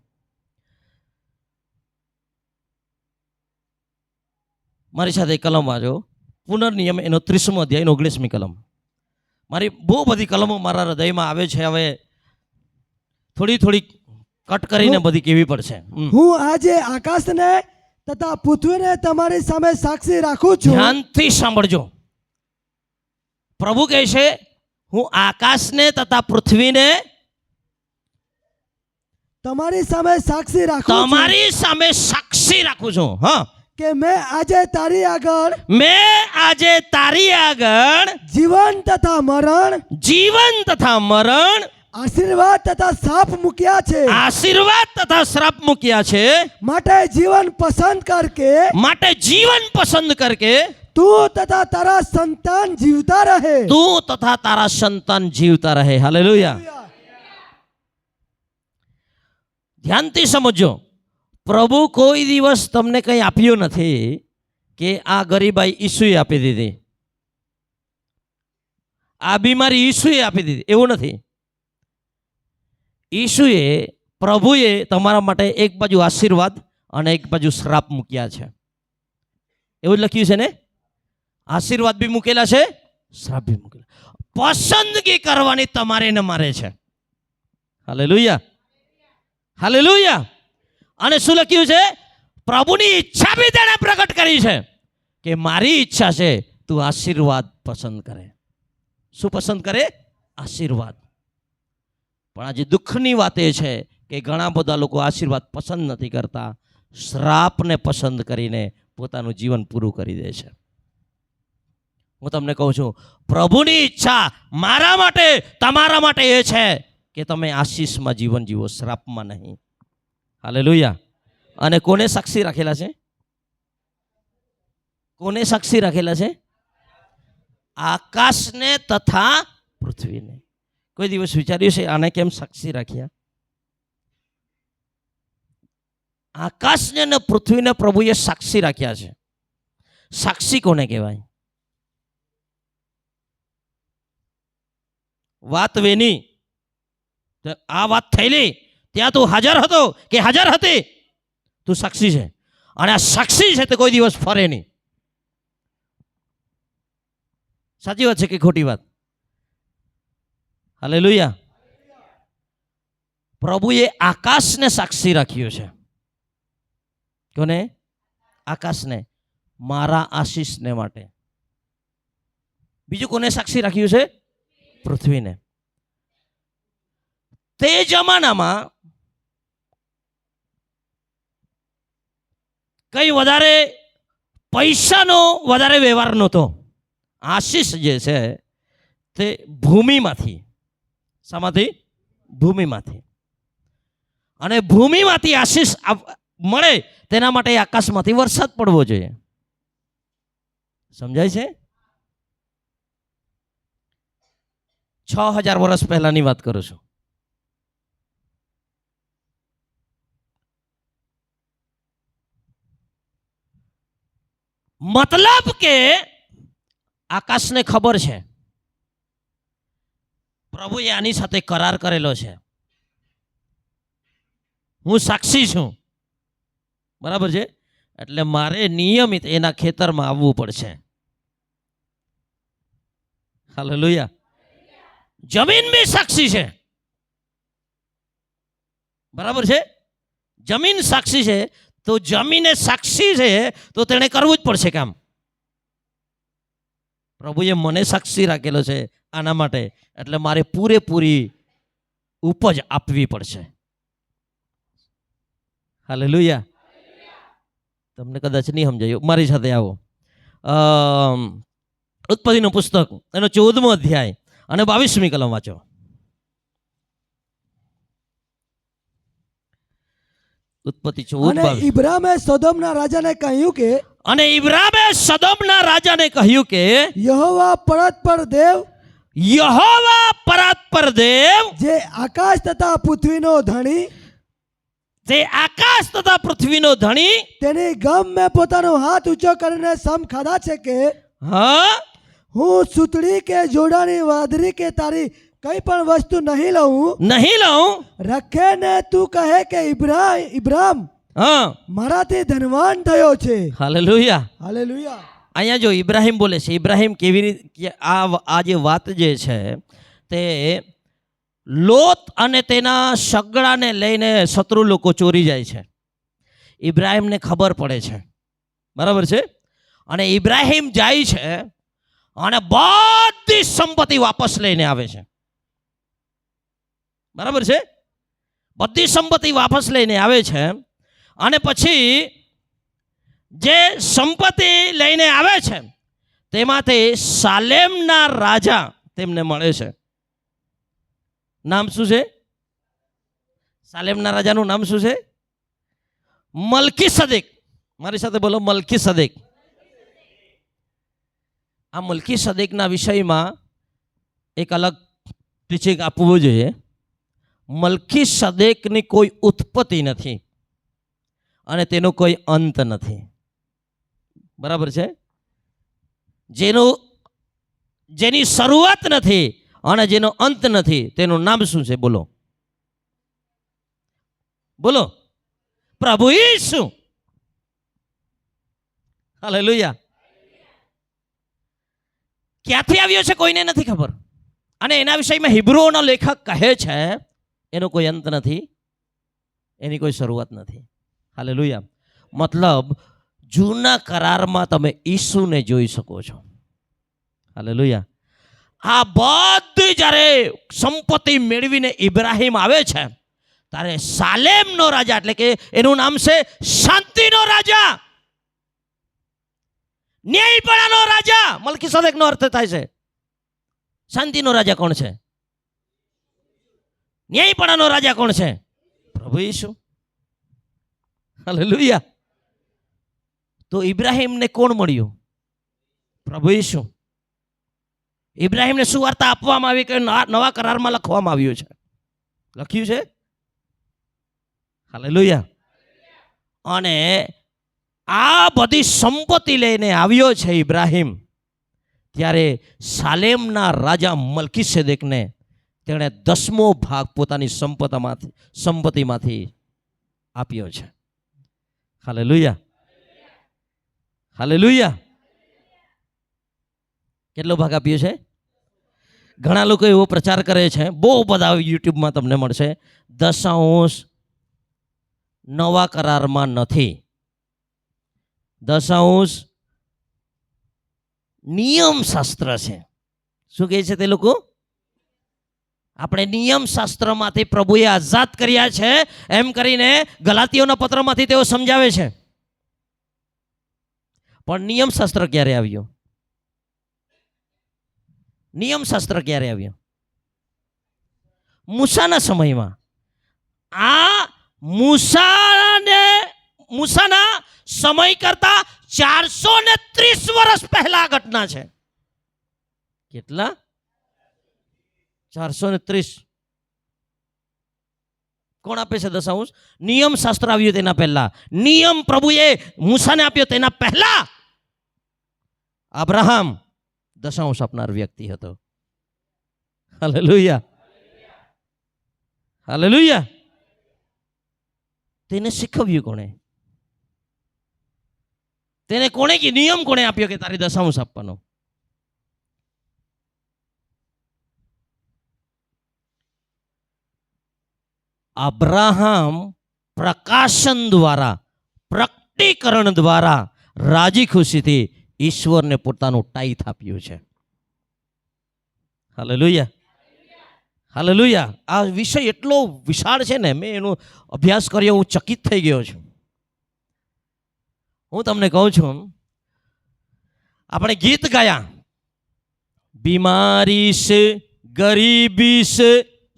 મારી સાથે કલમ વાંચો. પુનર્નિયમ એનો 30મો અધ્યાય 19મી કલમ. મારી બહુ બધી કલમો મારા હૃદયમાં આવે છે. હવે થોડી થોડી કટ કરીને બધી કેવી પડશે. હું આજે આકાશને તથા પૃથ્વીને તમારી સામે સાક્ષી રાખું છું. ધ્યાનથી સાંભળજો. પ્રભુ કહે છે, હું આકાશને તથા પૃથ્વીને તમારી સામે સાક્ષી રાખું છું. તમારી સામે સાક્ષી રાખું છું. હા, કે મેં આજે તારી આગળ જીવન તથા મરણ, આશીર્વાદ તથા શ્રાપ મૂક્યા છે. માટે જીવન પસંદ કરકે તું તથા તારા સંતાન જીવતા રહે. હાલેલુયા. ધ્યાનથી સમજો. પ્રભુ કોઈ દિવસ તમને કંઈ આપ્યું નથી કે આ ગરીબાઈ ઈસુએ આપી દીધી, આ બીમારી ઈસુએ આપી દીધી, એવું નથી. ઈસુએ, પ્રભુએ તમારા માટે એક બાજુ આશીર્વાદ અને એક બાજુ શ્રાપ મૂક્યા છે. એવું જ લખ્યું છે ને? આશીર્વાદ બી મૂકેલા છે, શ્રાપ બી મૂકેલા. પસંદગી કરવાની તમારે ને મારે છે. Hallelujah, hallelujah. અને શું લખ્યું છે? પ્રભુની ઈચ્છા બી તેણે પ્રગટ કરી છે કે મારી ઈચ્છા છે તું આશીર્વાદ પસંદ કરે. શું પસંદ કરે? આશીર્વાદ. પણ આજે દુઃખની વાત એ છે કે ઘણા બધા લોકો આશીર્વાદ પસંદ નથી કરતા, શ્રાપને પસંદ કરીને પોતાનું જીવન પૂરું કરી દે છે. હું તમને કહું છું, પ્રભુની ઈચ્છા મારા માટે, તમારા માટે એ છે કે તમે આશીષમાં જીવન જીવો, શ્રાપમાં નહીં. હાલેલુયા. અને કોને સાક્ષી રાખેલા છે? કોને સાક્ષી રાખેલા છે? આકાશને તથા પૃથ્વીને. કોઈ દિવસ વિચાર્યું છે આને કેમ સાક્ષી રાખ્યા? આકાશને અને પૃથ્વીને પ્રભુએ સાક્ષી રાખ્યા છે. સાક્ષી કોને કહેવાય? વાત વેની, આ વાત થયેલી ત્યાં તું હાજર હતો કે હાજર હતી, તું સાક્ષી છે. અને આ સાક્ષી છે તે કોઈ દિવસ ફરે નહીં. સાચી વાત છે કે ખોટી વાત? હાલેલુયા. પ્રભુએ આકાશને સાક્ષી રાખ્યું છે. કોને? આકાશને, મારા આશીષને માટે. બીજું કોને સાક્ષી રાખ્યું છે? પૃથ્વીને. તે જમાનામાં કઈ વધારે પૈસાનો વધારે વ્યવહાર નહોતો. આશીષ જે છે તે ભૂમિમાંથી. શામાંથી? ભૂમિમાંથી. અને ભૂમિમાંથી આશીષ મળે તેના માટે આકાશમાંથી વરસાદ પડવો જોઈએ. સમજાય છે? 6000 વર્ષ પહેલાની વાત કરું છું. મતલબ કે આકાશને ખબર છે પ્રભુએ આની સાથે કરાર કરેલો છે. હું સાક્ષી છું, બરાબર છે? એટલે મારે નિયમિત એના ખેતરમાં આવવું પડશે. હાલેલુયા. જમીન બી સાક્ષી છે, બરાબર છે? જમીન સાક્ષી છે તો જમીને સાક્ષી છે તો તેણે કરવું જ પડશે કામ. પ્રભુએ મને સાક્ષી રાખેલો છે આના માટે, એટલે મારે પૂરેપૂરી ઉપજ આપવી પડશે. હાલેલુયા. તમને કદાચ નહીં સમજાયું, મારી સાથે આવો. ઉત્પત્તિનું પુસ્તક એનો 14મો અધ્યાય અને 22મી કલમ વાંચો. ઉત્પત્તિ 14:22. ઇબ્રામે સોદોમના રાજાને કહ્યું કે અને ઇબ્રામે સદોમના રાજાને કહ્યું કે યહોવા પરસ્પર દેવ, યહોવા પરાત્પર દેવ, જે આકાશ તથા પૃથ્વીનો ધણી, તે આકાશ તથા પૃથ્વીનો ધણી, તેની ગમ મેં પોતાનો હાથ ઊંચો કરીને સમ ખાધા છે કે હા, હું સૂતળી કે જોડાની વાદળી કે તારી કઈ પણ વસ્તુ નહીં લઉં. રખે ને તું કહે કે ઇબ્રામ હા, મારાથી ધનવાન થયો છે. હાલેલુયા. હાલેલુયા. અહીંયા જો ઇબ્રાહિમ બોલે છે, ઇબ્રાહિમ કેવી રીતે આ જે વાત જે છે તે લોત અને તેના સગડાને લઈને શત્રુ લોકો ચોરી જાય છે. ઇબ્રાહિમને ખબર પડે છે, બરાબર છે, અને ઇબ્રાહિમ જાય છે અને બધી સંપત્તિ વાપસ લઈને આવે છે. બરાબર છે, બધી સંપત્તિ વાપસ લઈને આવે છે અને પછી જે સંપત્તિ લઈને આવે છે તેમાંથી સાલેમના રાજા તેમને મળે છે. નામ શું છે? સાલેમના રાજાનું નામ શું છે? મલ્કીસદેક. મારી સાથે બોલો, મલ્કીસદેક. આ મલ્કીસદેકના વિષયમાં એક અલગ ટીચિંગ આપવું જોઈએ. મલ્કીસદેકની કોઈ ઉત્પત્તિ નથી અને તેનો કોઈ અંત નથી. બરાબર છે? જેની શરૂઆત નથી અને જેનો અંત નથી તેનું નામ શું છે? બોલો બોલો. પ્રભુ ઈસુ. હાલેલુયા. ક્યાંથી આવ્યો છે કોઈને નથી ખબર, અને એના વિષયમાં હિબ્રુઓનો લેખક કહે છે એનો કોઈ અંત નથી, એની કોઈ શરૂઆત નથી. હાલેલુયા. મતલબ જૂના કરારમાં તમે ઈસુને જોઈ શકો છો. હાલેલુયા. આ બધી જ્યારે સંપત્તિ મેળવીને ઇબ્રાહિમ આવે છે ત્યારે સાલેમનો રાજા, એટલે કે એનું નામ છે શાંતિનો રાજા, ન્યાયપણાનો રાજા. મલ્કીસદેકનો અર્થ થાય છે શાંતિનો રાજા. કોણ છે? ન્યાયપણાનો રાજા કોણ છે? પ્રભુ ઈસુ. હાલેલુયા. તો ઇબ્રાહિમને કોણ મળ્યું? પ્રભુ ઈસુ. ઇબ્રાહિમને શું વાર્તા આપવામાં આવી કે નવા કરારમાં લખવામાં આવ્યું છે? લખ્યું છે. હાલેલુયા. અને આ બધી સંપત્તિ લઈને આવ્યો છે ઇબ્રાહિમ, ત્યારે સાલેમના રાજા મલ્કીસદેકને તેણે 10મો ભાગ પોતાની સંપત્તિમાંથી આપ્યો છે. હાલેલુયા. હાલેલુયા. કેટલો ભાગ આપ્યો છે? ઘણા લોકો એવો પ્રચાર કરે છે, બહુ બધા યુટ્યુબમાં તમને મળશે, 10 નવા કરારમાં નથી, 10 નિયમ શાસ્ત્ર છે. શું કહે છે તે લોકો? આપણે નિયમ શાસ્ત્રમાંથી પ્રભુએ આઝાદ કર્યા છે એમ કરીને ગલાતીઓના પત્રમાંથી તેઓ સમજાવે છે. પણ નિયમ શાસ્ત્ર ક્યારે આવ્યો? નિયમ શાસ્ત્ર ક્યારે આવ્યો? મૂસાના સમયમાં. આ મૂસાના સમય કરતા 430 વર્ષ પહેલા ઘટના છે. કેટલા? 430. કોણ આપે છે 10? નિયમ શાસ્ત્ર આવ્યું તેના પહેલા. નિયમ પ્રભુએ મૂસાને આપ્યો તેના પહેલા અબ્રાહમ 10 આપનાર વ્યક્તિ હતો. હાલેલુયા. હાલેલુયા. તેને શીખવ્યું કોણે? તેને કોણે કે નિયમ કોણે આપ્યો કે તારી 10 આપવાનો? અબ્રાહમ પ્રકાશન દ્વારા, પ્રકટીકરણ દ્વારા રાજી ખુશીથી ઈશ્વરને પોતાનું ટાઈથ આપ્યું છે. Hallelujah, hallelujah. આ વિષય એટલો વિશાળ છે ને, મેં એનો અભ્યાસ કર્યો, હું ચકિત થઈ ગયો છું. હું તમને કહું છું, આપણે ગીત ગાયા, બીમારી સે ગરીબી સે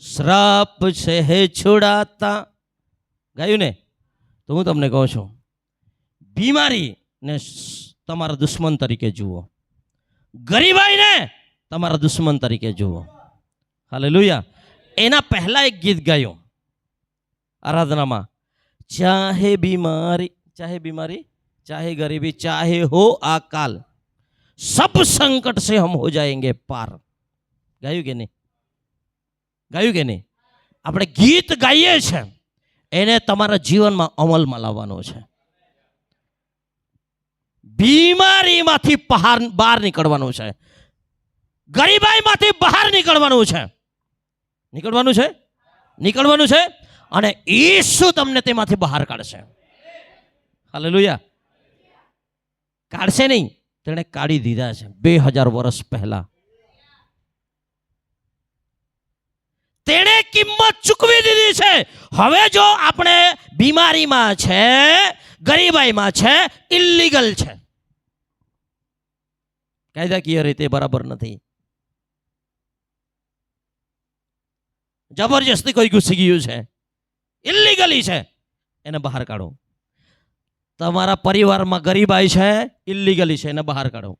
શ્રાપ છે હે છોડાતા, ગાયું ને? તો હું તમને કહું છું, બીમારીને તમારા દુશ્મન તરીકે જુઓ, ગરીબાઈને તમારા દુશ્મન તરીકે જુઓ. હાલેલુયા. એના પહેલા એક ગીત ગાયું આરાધનામાં, ચાહે બીમારી ચાહે गरीबी चाहे हो अकाल सब संकट से हम हो जाएंगे पार. ગાયું કે નહીં? ગાયું કે નહીં? આપણે ગીત ગાઈએ છે, એને તમારા જીવનમાં અમલમાં લાવવાનો છે. બીમારીમાંથી બહાર નીકળવાનું છે, ગરીબાઈમાંથી બહાર નીકળવાનું છે, નીકળવાનું છે અને ઈસુ તમને તેમાંથી બહાર કાઢશે. હાલેલુયા. કાઢશે નહીં, તેણે કાઢી દીધા છે 2000 વર્ષ પહેલા. તેણે કિંમત ચૂકવી દીધી છે. હવે જો આપણે બીમારીમાં છે, ગરીબાઈમાં છે, ઇલીગલ છે, કાયદાકીય રીતે બરાબર નથી, જબરજસ્તી કોઈ ઘૂસી ગયું છે, ઇલીગલી છે, એને બહાર કાઢો. તમારા પરિવારમાં ગરીબાઈ છે, ઇલીગલી છે, એને બહાર કાઢો.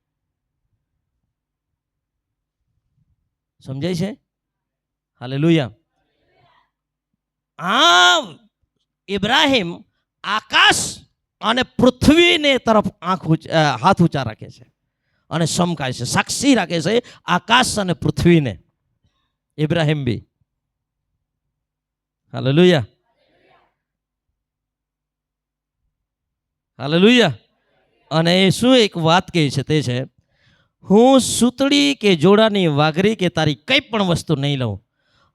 સમજાય છે? હાલેલુયા. આ ઇબ્રાહિમ આકાશ અને પૃથ્વીને તરફ હાથ ઊંચા રાખે છે અને સમકાય છે, સાક્ષી રાખે છે આકાશ અને પૃથ્વીને. ઇબ્રાહિમ બી. Hallelujah, hallelujah. અને એ શું એક વાત કહે છે, તે છે, હું સૂતળી કે જોડાની વાઘરી કે તારી કંઈ પણ વસ્તુ નહીં લઉં,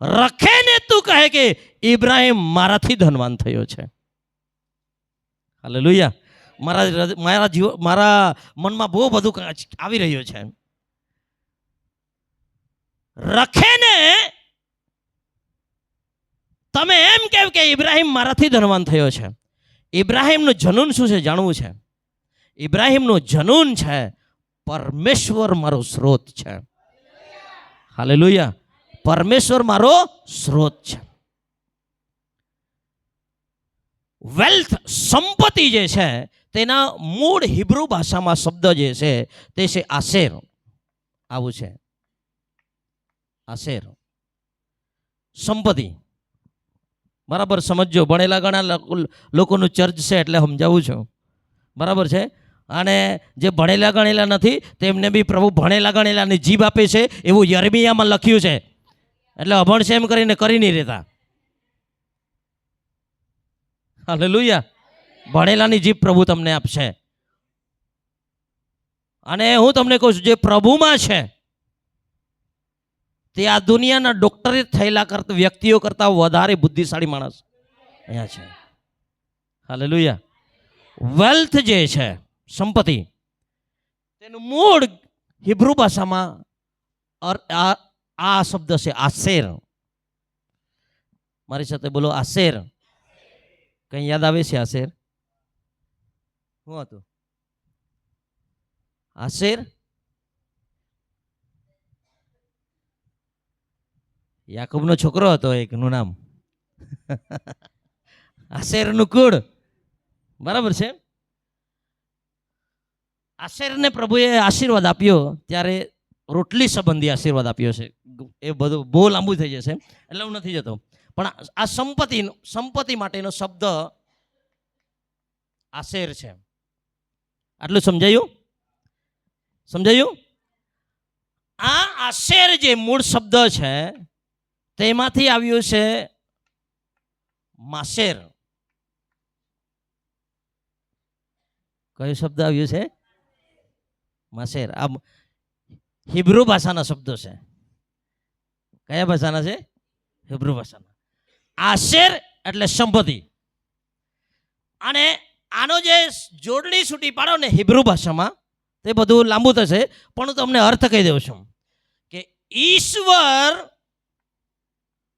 રખે ને તું કહે કે ઇબ્રાહિમ મારાથી ધનવાન થયો છે. હાલેલુયા. મારા મનમાં બહુ બધું આવી રહ્યું છે. રખે ને તમે એમ કેવ કે ઇબ્રાહિમ મારાથી ધનવાન થયો છે. ઇબ્રાહિમનું જનૂન શું છે જાણવું છે? ઇબ્રાહિમનું જનૂન છે, પરમેશ્વર મારો સ્રોત છે. હાલેલુયા. પરમેશ્વર મારો સ્રોત છે. વેલ્થ, સંપત્તિ જે છે, તેના મૂળ હિબ્રુ ભાષામાં શબ્દ જે છે તે છે આશેર. આવું છે, આશેર, સંપત્તિ. બરાબર સમજો. ભણેલા ઘણા લોકોનું ચર્ચ છે એટલે સમજાવું છું, બરાબર છે. અને જે ભણેલા ગણેલા નથી તેમને બી પ્રભુ ભણેલા ગણેલાની જીભ આપે છે, એવું યર્મિયામાં લખ્યું છે. એટલે અભણ છે એમ કરીને કરી નહીં રહેતા. હાલેલુયા. ભણેલાની જીભ પ્રભુ તમને આપશે. અને હું તમને કહું છું, જે પ્રભુમાં છે તે આ દુનિયાના ડોક્ટરેટ થયેલા વ્યક્તિઓ કરતા વધારે બુદ્ધિશાળી માણસ અહીંયા છે. હાલેલુયા. વેલ્થ જે છે, સંપત્તિ, તેનું મૂળ હિબ્રુ ભાષામાં આ શબ્દ છે આશેર. મારી સાથે બોલો, આશેર. કઈ યાદ આવે છે આશેર? શું હતું આશેર? યાકૂબનો છોકરો હતો એકનું નામ આશેરનું કુળ. બરાબર છે. આશેરને પ્રભુએ આશીર્વાદ આપ્યો ત્યારે રોટલી સંબંધી આશીર્વાદ આપ્યો છે. એ બધું બહુ લાંબુ થઈ જશે એટલે હું નથી જતો. પણ આ સંપત્તિ માટેનો શબ્દ આશેર છે. આટલું સમજાયું? સમજાયું? આ આશેર જે મૂળ શબ્દ છે તેમાંથી આવ્યું છે માશેર. કયો શબ્દ આવ્યો છે? માશેર. આ હિબ્રુ ભાષાના શબ્દો છે. કયા ભાષાના છે? હિબ્રુ ભાષાના. આશેર એટલે સંપત્તિ. અને આનો જે જોડણી છૂટી પાડો ને હિબ્રુ ભાષામાં, તે બધું લાંબુ થશે, પણ હું તમને અર્થ કહી દઉં છું કે ઈશ્વર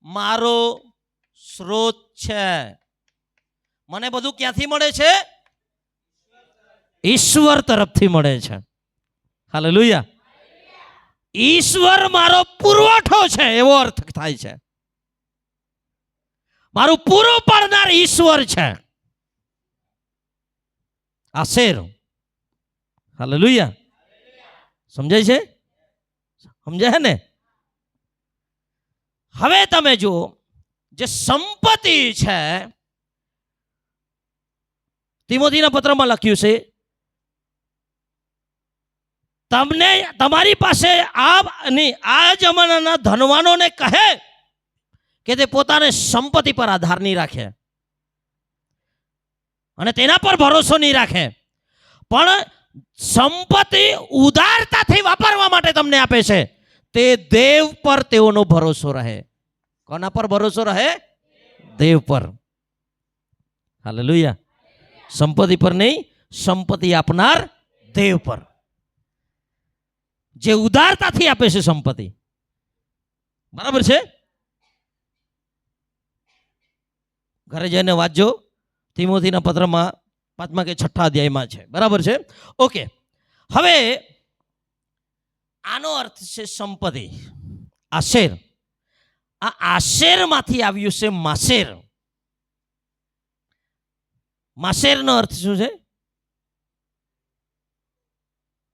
મારો સ્રોત છે. મને બધું ક્યાંથી મળે છે? ઈશ્વર તરફથી મળે છે. હાલેલુયા. ઈશ્વર મારો પુરવઠો છે એવો અર્થ થાય છે. મારું પૂરું પાડનાર ઈશ્વર છે. આશેર. હાલેલુયા. સમજાય છે? સમજાય ને? હવે તમે જુઓ, જે સંપત્તિ છે, તિમોથીના પત્રમાં લખ્યું છે, તમને તમારી પાસે આ જમાનાના ધનવાનોને કહે કે તે પોતાને સંપત્તિ પર આધાર નહીં રાખે અને તેના પર ભરોસો નહીં રાખે, પણ સંપત્તિ ઉદારતાથી વાપરવા માટે તમને આપે છે. તે દેવ પર તેઓનો ભરોસો રહે. કોના પર ભરોસો રહે? દેવ પર. હાલેલુયા. સંપત્તિ પર નહીં, સંપત્તિ આપનાર દેવ પર, જે ઉદારતાથી આપે છે સંપત્તિ. બરાબર છે? ઘરે જઈને વાંચજો. તિમોથીના પત્રમાં 5મા કે 6ઠા અધ્યાયમાં છે. બરાબર છે? ઓકે. હવે આનો અર્થ છે સંપત્તિ, આશેર. આ આશેરમાંથી આવ્યું છે માસેર. માસેરનો અર્થ શું છે?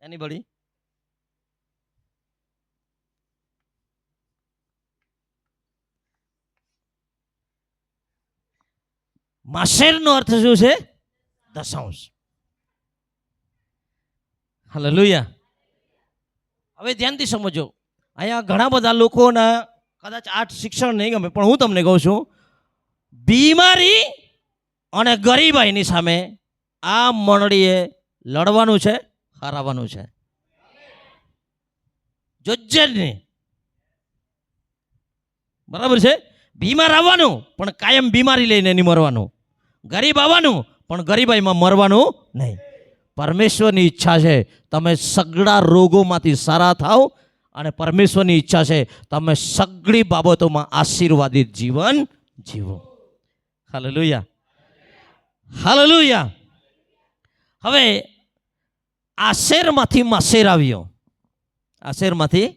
એનીબડી? માસેરનો અર્થ શું છે? દશાંશ. હાલેલુયા. હવે ધ્યાનથી સમજો. અહીંયા ઘણા બધા લોકોના કદાચ આ શિક્ષણ નહીં ગમે, પણ હું તમને કહું છું, બીમારી અને ગરીબાઈની સામે આ મંડળીએ લડવાનું છે, હારવાનું છે. જોજે નહીં. બરાબર છે? બીમાર આવવાનું, પણ કાયમ બીમારી લઈને નહીં મરવાનું. ગરીબ આવવાનું, પણ ગરીબાઈમાં મરવાનું નહીં. પરમેશ્વરની ઈચ્છા છે તમે સગળા રોગોમાંથી સારા થાવ, અને પરમેશ્વરની ઈચ્છા છે તમે સગળી બાબતોમાં આશીર્વાદિત જીવન જીવો. હાલેલુયા. હાલેલુયા. હવે આશેરમાંથી માસેર આવ્યો. આશેરમાંથી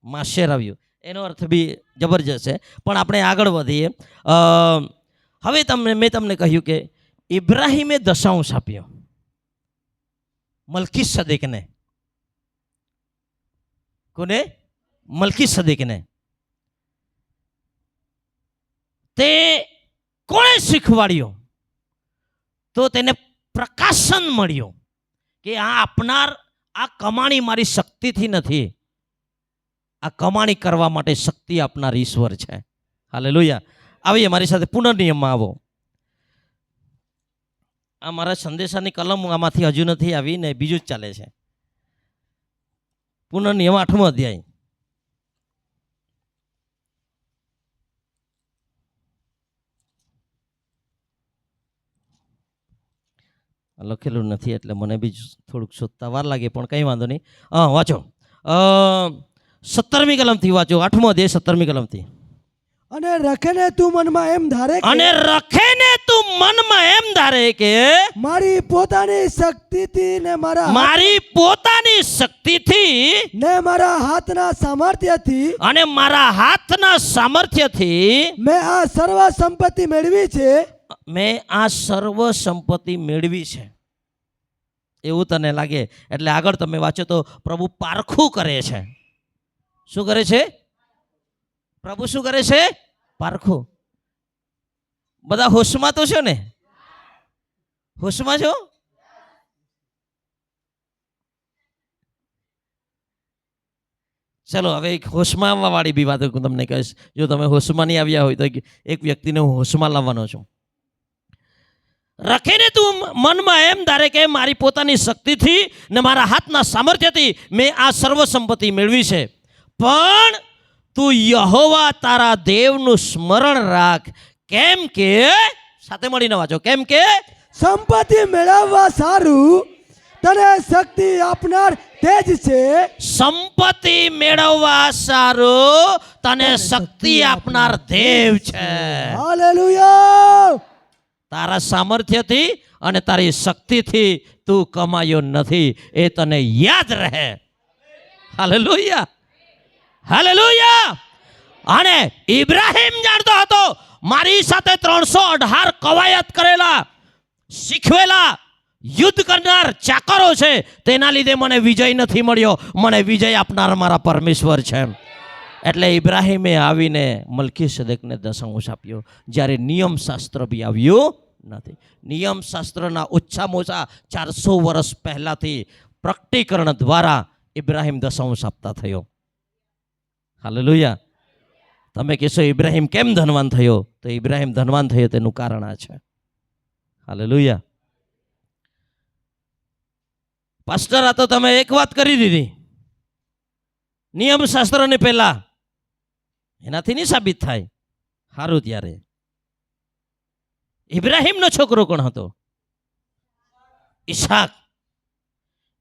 માસેર આવ્યો. એનો અર્થ બી જબરજસ્ત છે, પણ આપણે આગળ વધીએ. હવે મેં તમને કહ્યું કે ઇબ્રાહીમે દશાંશ આપ્યો મલ્કીસદેકને. કોને? મલ્કીસદેકને. તે કોણે શીખવાડ્યો? તો તેને પ્રકાશન મળ્યો કે આ આપનાર, આ કમાણી મારી શક્તિથી નથી, આ કમાણી કરવા માટે શક્તિ આપનાર ઈશ્વર છે. હાલેલુયા. આવીએ મારી સાથે પુનર્નિયમમાં આવો. આ મારા સંદેશાની કલમ આમાંથી હજુ નથી આવી ને બીજું જ ચાલે છે. પુનર્નિયમ 8મો અધ્યાય. લખેલું નથી એટલે મને બી થોડુંક શોધતા વાર લાગે, પણ કંઈ વાંધો નહીં. વાંચો. 17મી કલમથી વાંચો. 8મો અધ્યાય 17મી કલમથી. અને રખેને તું મનમાં એમ ધારે કે, અને રખેને તું મનમાં એમ ધારે કે મારી પોતાની શક્તિથી ને મારી પોતાની શક્તિથી ને મારા હાથના સામર્થ્યથી અને મારા હાથના સામર્થ્યથી મેં આ સર્વ સંપત્તિ મેળવી છે. મેં આ સર્વ સંપત્તિ મેળવી છે એવું તને લાગે. એટલે આગળ તમે વાંચો તો પ્રભુ પારખું કરે છે. શું કરે છે? પ્રભુ શું કરે છે? પારખું. બધા હોશમાં તો છો ને? હોશમાં છો? ચલો હવે એક હોશમાં આવવા વાળી બી વાત હું તમને કહીશ. જો તમે હોશમાં નહીં આવ્યા હોય તો એક વ્યક્તિને હું હોશમાં લાવવાનો છું. રખીને તું મનમાં એમ ધારે કે મારી પોતાની શક્તિથી ને મારા હાથના સામર્થ્યથી મેં આ સર્વ સંપત્તિ મેળવી છે, પણ તું યહોવા તારા દેવનું સ્મરણ રાખ, કેમ કે, સાથે મળીને વાંચો, કેમ કે સંપત્તિ મેળવવા સારું તને શક્તિ આપનાર તે જ છે. સંપત્તિ મેળવવા સારું તને શક્તિ આપનાર દેવ છે. હાલેલુયા. તારા સામર્થ્યથી અને તારી શક્તિથી તું કમાયો નથી, એ તને યાદ રહે. Hallelujah, hallelujah. અને ઇબ્રાહિમ જાણતો હતો મારી સાથે 318 કવાયત કરેલા શીખવેલા યુદ્ધ કરનાર ચાકરો છે, તેના લીધે મને વિજય નથી મળ્યો, મને વિજય આપનાર મારા પરમેશ્વર છે. એટલે ઇબ્રાહિમે આવીને મલ્કીસેદેકને દશાંશ આપ્યો, જ્યારે નિયમ શાસ્ત્ર બી આવ્યું નથી. નિયમ શાસ્ત્રના ઓછામાં ઓછા 400 વર્ષ પહેલાથી પ્રકટીકરણ દ્વારા ઇબ્રાહિમ દશાંશ આપતા થયો. હાલેલુયા. તમે કહેશો ઇબ્રાહિમ કેમ ધનવાન થયો? તો ઇબ્રાહિમ ધનવાન થયો તેનું કારણ આ છે. હાલેલુયા. પાસ્ટર, આ તો તમે એક વાત કરી દીધી, નિયમ શાસ્ત્રની પહેલા, એનાથી નહીં સાબિત થાય. સારું, ત્યારે ઇબ્રાહિમનો છોકરો કોણ હતો? ઈસાક.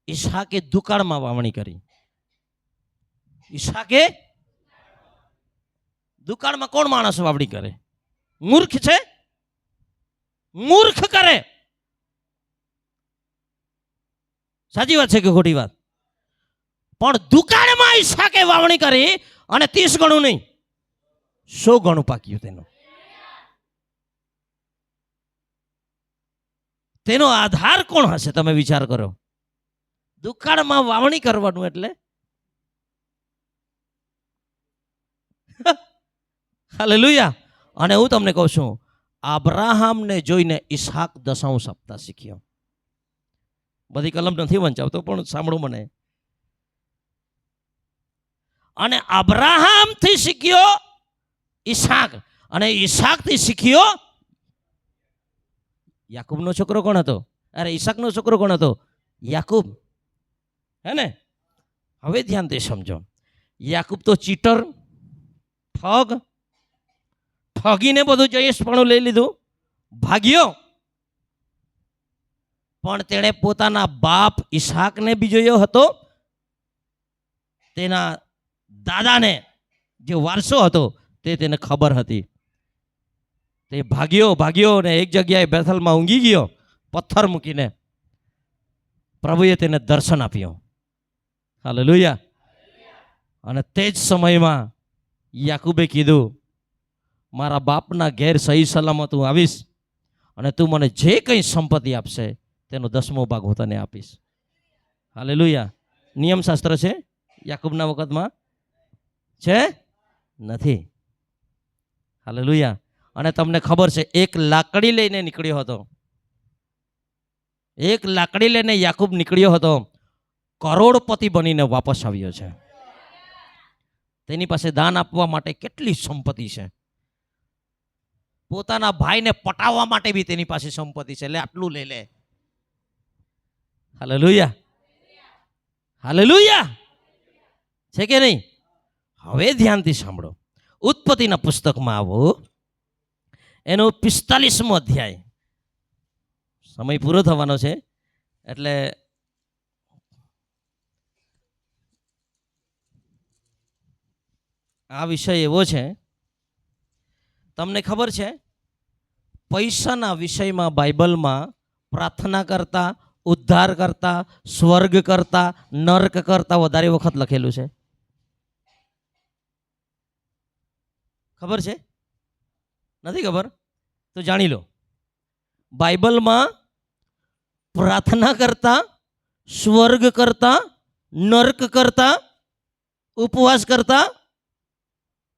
ઈસાકે દુકાળમાં વાવણી કરી. ઈસાકે દુકાળમાં કોણ માણસ વાવણી કરે? મૂર્ખ છે? મૂર્ખ કરે. સાચી વાત છે કે ખોટી વાત? પણ દુકાળમાં ઈસાકે વાવણી કરી અને 30 ગણું નહીં, 100 ગણું પાક્યું તેનું. તેનો આધાર કોણ હશે? તમે વિચાર કરો. દુકાળમાં વાવણી કરવાનું એટલે હાલેલુયા. અને હું તમને કહું છું, અબ્રાહામને જોઈને ઈસાક દશાંશ આપતા શીખ્યો. બધી કલમ નથી વંચાવતો, પણ સાંભળો મને. અને અબ્રાહામથી શીખ્યો ઈસાક, અને ઈસાકથી શીખ્યો યાકૂબનો છોકરો કોણ હતો? અરે, ઈસાકનો છોકરો કોણ હતો? યાકૂબ. હે ને? હવે ધ્યાનથી સમજો. યાકૂબ તો ચીટર, ઠગીને બધું જયેશપણું લઈ લીધું, ભાગ્યો. પણ તેણે પોતાના બાપ ઈસાકને બી જોયો હતો, તેના દાદાને જે વારસો હતો તે તેને ખબર હતી. તે ભાગ્યો ને એક જગ્યાએ બેથલમાં ઊંઘી ગયો, પથ્થર મૂકીને. પ્રભુએ તેને દર્શન આપ્યું. હાલેલુયા. અને તે જ સમયમાં યાકૂબે કીધું, મારા બાપના ઘેર સહી સલામત હું આવીશ, અને તું મને જે કંઈ સંપત્તિ આપશે તેનો 10મો ભાગ હું તને આપીશ. હાલેલુયા. નિયમ શાસ્ત્ર છે યાકૂબના વખતમાં? છે? નથી. હાલેલુયા. અને તમને ખબર છે, એક લાકડી લઈને નીકળ્યો હતો. એક લાકડી લઈને યાકૂબ નીકળ્યો હતો, કરોડપતિ બનીને વાપસ આવ્યો છે. તેની પાસે દાન આપવા માટે કેટલી સંપત્તિ છે. પોતાના ભાઈને પટાવવા માટે બી તેની પાસે સંપત્તિ છે. એટલે આટલું લઈ લે. Hallelujah, hallelujah. છે કે નહીં? હવે ધ્યાનથી સાંભળો. ઉત્પત્તિના પુસ્તકમાં આવો, એનો 45મો અધ્યાય. સમય પૂરો થવાનો છે, એટલે આ વિષય એવો છે. તમને ખબર છે, પૈસાના વિષયમાં બાઇબલમાં પ્રાર્થના કરતા, ઉદ્ધાર કરતા, સ્વર્ગ કરતા, નર્ક કરતા વધારે વખત લખેલું છે. ખબર છે? નથી ખબર? તો જાણી લો. બાઇબલમાં પ્રાર્થના કરતા, સ્વર્ગ કરતા, નર્ક કરતા, ઉપવાસ કરતા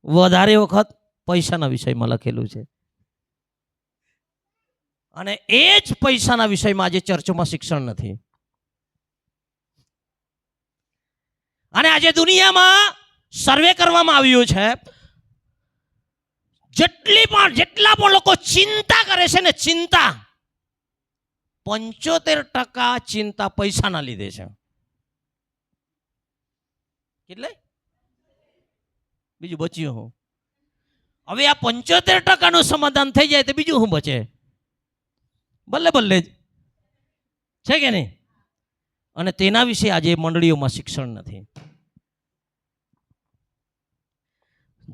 વધારે વખત પૈસાના વિષયમાં લખેલું છે. અને એ જ પૈસાના વિષયમાં આજે ચર્ચોમાં શિક્ષણ નથી. અને આજે દુનિયામાં સર્વે કરવામાં આવ્યું છે, જેટલા પણ લોકો ચિંતા કરે છે ને, ચિંતા 75% ચિંતા પૈસાના લીધે છે. કેટલે? બીજું બચ્યું હું? હવે આ 75%નું સમાધાન થઈ જાય તો બીજું શું બચે? બલ્લે બલ્લે જ છે કે નહીં? અને તેના વિશે આજે મંડળીઓમાં શિક્ષણ નથી.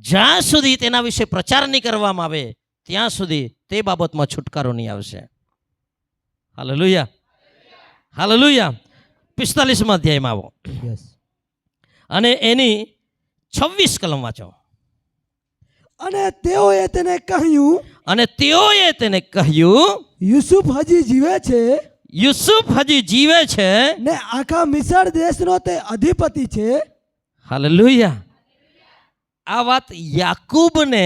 જ્યાં સુધી તેના વિશે પ્રચાર નહીં કરવામાં આવે ત્યાં સુધી તે બાબતમાં છુટકારો નહીં આવશે. Hallelujah, hallelujah. 45મા અધ્યાયમાં આવો યસ. અને એની 26 કલમ વાંચો. અને તેઓએ તેને કહ્યું, અને તેઓએ તેને કહ્યું, યુસુફ હજી જીવે છે યુસુફ હજી જીવે છે. ને આખા મિસર દેશનો તે અધિપતિ છે. હાલેલુયા. આ વાત યાકૂબને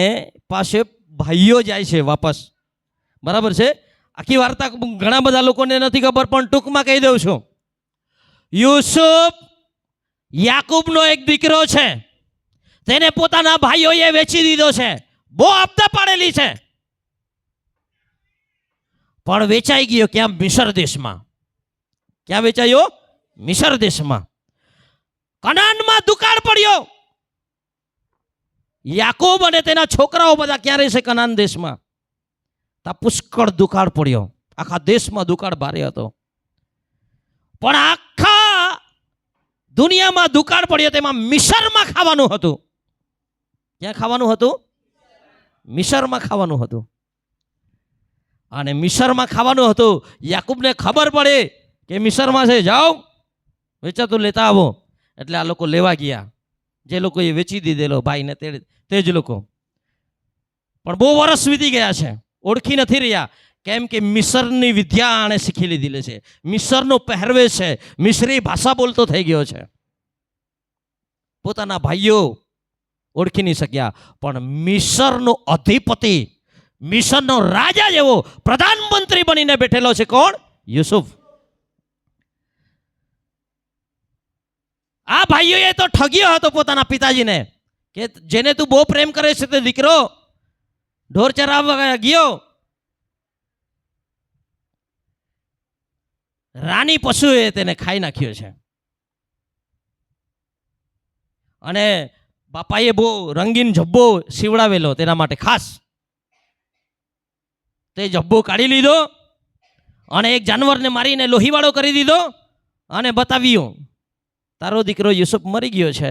પાસે ભાઈઓ જાય છે વાપસ. બરાબર છે. આખી વાર્તા ઘણા બધા લોકોને નથી ખબર, પણ ટૂંકમાં કહી દઉં છું. યુસુફ યાકૂબનો એક દીકરો છે, તેને પોતાના ભાઈઓએ વેચી દીધો છે. બહુ આપતા પાડેલી છે, પણ વેચાઈ ગયો. ક્યાં? મિસર દેશમાં. ક્યાં વેચાયો? મિસર દેશમાં. કનાનમાં દુકાળ પડ્યો. યાકૂબ અને તેના છોકરાઓ બધા ક્યાં રહેશે? કનાન દેશમાં. તા પુષ્કળ દુકાળ પડ્યો. આખા દેશમાં દુકાળ ભારે હતો, પણ આખા દુનિયામાં દુકાળ પડ્યો તેમાં મિસરમાં ખાવાનું હતું. ક્યાં ખાવાનું હતું? મિસરમાં ખાવાનું હતું. અને મિસરમાં ખાવાનું હતું. યાકૂબને ખબર પડે કે મિસરમાં છે, જાઓ વેચાતું લેતા આવો. એટલે આ લોકો લેવા ગયા, જે લોકોએ વેચી દીધેલો ભાઈને તે જ લોકો. પણ બહુ વર્ષ વીતી ગયા છે, ઓળખી નથી રહ્યા. કેમ કે મિસરની વિદ્યા આણે શીખી લીધેલી છે, મિસરનો પહેરવેશ છે, મિસરી ભાષા બોલતો થઈ ગયો છે. પોતાના ભાઈઓ ઓળખી નહીં શક્યા, પણ મિસરનો અધિપતિ, મિસરનો રાજા જેવો પ્રધાનમંત્રી બનીને બેઠેલો છે. કોણ? યુસુફ. આ ભાઈઓએ તો ઠગ્યો હતો પોતાના પિતાજીને કે જેને તું બહુ પ્રેમ કરે છે તે દીકરો ઢોર ચરાવવા ગયો, રાની પશુએ તેને ખાઈ નાખ્યો છે. અને બાપાએ બહુ રંગીન જબ્બો સીવડાવેલો તેના માટે ખાસ. તે જબ્બો કાઢી લીધો અને એક જાનવરને મારીને લોહીવાળો કરી દીધો અને બતાવ્યું, તારો દીકરો યુસુફ મરી ગયો છે,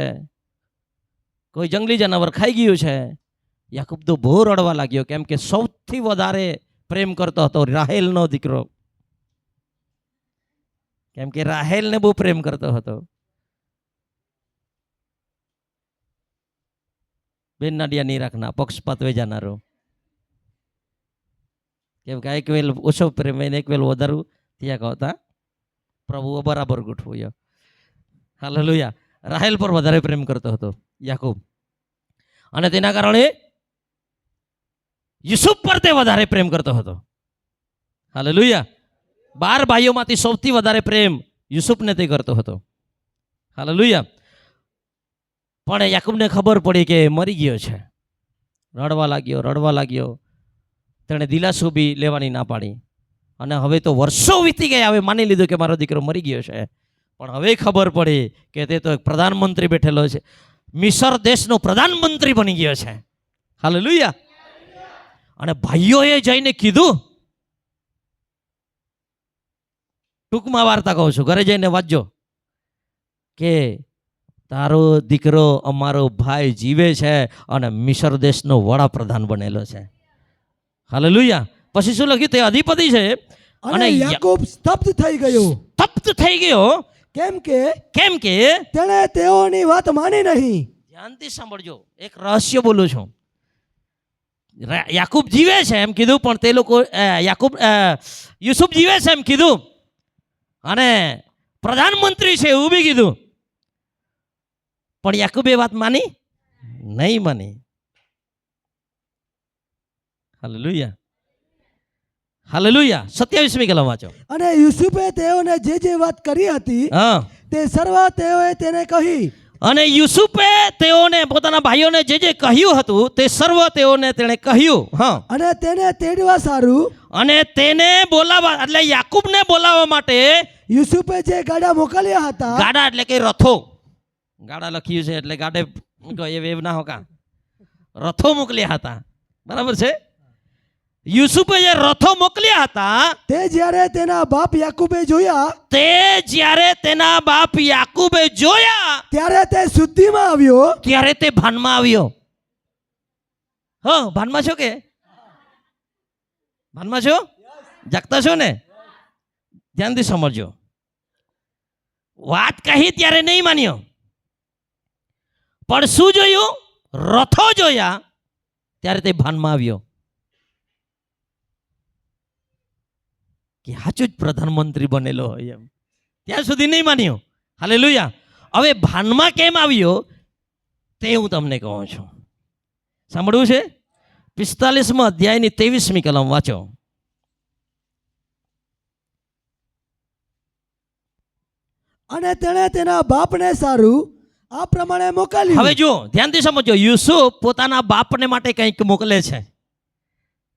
કોઈ જંગલી જાનવર ખાઈ ગયું છે. યાકૂબ તો બહુ રડવા લાગ્યો, કેમ કે સૌથી વધારે પ્રેમ કરતો હતો રાહેલનો દીકરો. કેમ કે રાહેલને બહુ પ્રેમ કરતો હતો. બેન નાડિયા નહીં રાખના, પક્ષપાત વેજાનારો. કેમ કે એક વેલ ઓછો પ્રેમ એને એક વેલ વધારું ત્યાં કહતા પ્રભુ બરાબર ગોઠવ્યો. હાલેલુયા. રાહેલ પર વધારે પ્રેમ કરતો હતો યાકૂબ, અને તેના કારણે યુસુફ પર તે વધારે પ્રેમ કરતો હતો. હાલેલુયા. 12 ભાઈઓમાંથી સૌથી વધારે પ્રેમ યુસુફને તે કરતો હતો. હાલેલુયા. પણ યાકૂબને ખબર પડી કે મરી ગયો છે. રડવા લાગ્યો. તેણે દિલાસો બી લેવાની ના પાડી. અને હવે તો વર્ષો વીતી ગયા, હવે માની લીધું કે મારો દીકરો મરી ગયો છે. પણ હવે ખબર પડી કે તે તો એક પ્રધાનમંત્રી બેઠેલો છે, મિસર દેશનો પ્રધાનમંત્રી બની ગયો છે. હાલેલુયા. અને ભાઈઓએ જઈને કીધું, ટૂંકમાં વાર્તા કહું છું, ઘરે જઈને વાંચજો, કે તારો દીકરો અમારો ભાઈ જીવે છે અને મિસર દેશનો વડાપ્રધાન બનેલો છે. હાલેલુયા. પછી શું લખ્યું? તે અધિપતિ છે. અને યાકૂબ સ્તબ્ધ થઈ ગયો. તપ્ત થઈ ગયો. કેમ કે તેણે તેઓની વાત માની નહીં. ધ્યાનથી સાંભળજો, એક રહસ્ય બોલું છું. યાકૂબ જીવે છે એમ કીધું, પણ તે લોકો યુસુફ જીવે છે એમ કીધું, અને પ્રધાનમંત્રી છે એવું બી કીધું. પણ યાકૂબે વાત માની નહીં માની. હાલેલુયા. હાલેલુયા. 27મી કલમ વાંચો. અને યુસુફે તેઓને જે વાત કરી હતી તે સર્વ તેઓએ તેને કહી. અને યુસુફે તેઓને પોતાના ભાઈઓને જે કહ્યું હતું તે સર્વ તેઓને તેણે કહ્યું. અને તેને તેડવા સારું, અને તેને બોલાવવા, એટલે યાકૂબને બોલાવવા માટે યુસુફે જે ગાડા મોકલ્યા હતા. ગાડા એટલે કે રથો. ગાડા લખ્યું છે એટલે ગાડે એ વેવ ના હોકા, રથો મોકલ્યા હતા. બરાબર છે. યુસુફે જે રથો મોકલ્યા હતા તે જ્યારે તેના બાપ યાકૂબે જોયા તે જ્યારે તેના બાપ યાકૂબે જોયા ત્યારે તે શુદ્ધિમાં આવ્યો. ત્યારે તે ભાનમાં આવ્યો. ભાનમાં છો કે ભાનમાં છો? જાગતા છો ને? ધ્યાનથી સમજો. વાત કહી ત્યારે નહીં માન્યો, પણ શું જોયું? રથો જોયા ત્યારે તે ભાનમાં આવ્યો કે સાચું જ પ્રધાનમંત્રી બનેલો હોય એમ. ત્યાં સુધી નહીં માન્યો. હાલેલુયા. હવે ભાનમાં કેમ આવ્યો તે હું તમને કહું છું. સાંભળવું છે? 45મા અધ્યાયની 23મી કલમ વાંચો. અને તેણે તેના બાપને સારું આ પ્રમાણે મોકલ્યું. હવે જો ધ્યાનથી સમજો. યુસુફ પોતાના બાપને માટે કંઈક મોકલે છે.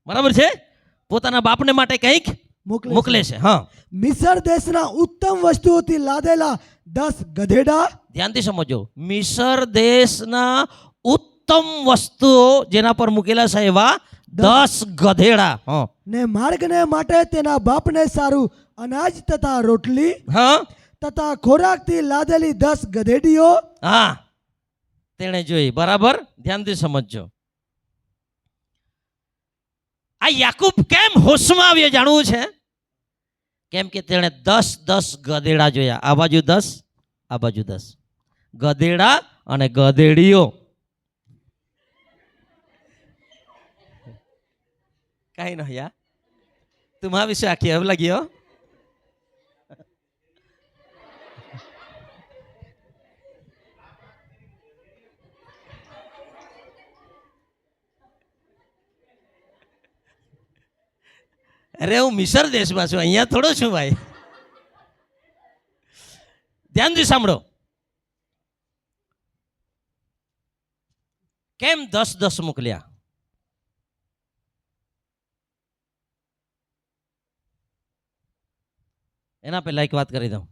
બરાબર છે? પોતાના બાપને માટે કંઈક મોકલે છે. હા. મિસર દેશના ઉત્તમ વસ્તુઓથી લાદેલા 10 ગધેડા. ધ્યાનથી સમજો. મિસર દેશના ઉત્તમ વસ્તુઓ જેના પર મૂકેલા છે એવા 10 ગધેડા. હા. ને માર્ગને માટે તેના બાપને સારું અનાજ તથા રોટલી હા તથા ખોરાકથી લાદેલી 10 ગધેડીઓ. હા તેણે જોઈ. બરાબર? ધ્યાનથી સમજો. આ યાકૂબ કેમ હોશમાં આવ્યો જાણવું છે? કેમ કે તેણે 10 ગધેડા જોયા. આ બાજુ 10, આ બાજુ 10 ગધેડા અને ગધેડીઓ. કઈ ન યાર, तुम्हारा विषय आखिए अब लगी हो. अरे હું મિસર દેશમાં છું, અહીંયા થોડો છું ભાઈ. ધ્યાનથી સાંભળો. કેમ 10 મોકલ્યા? એના પહેલા એક વાત કરી દઉં.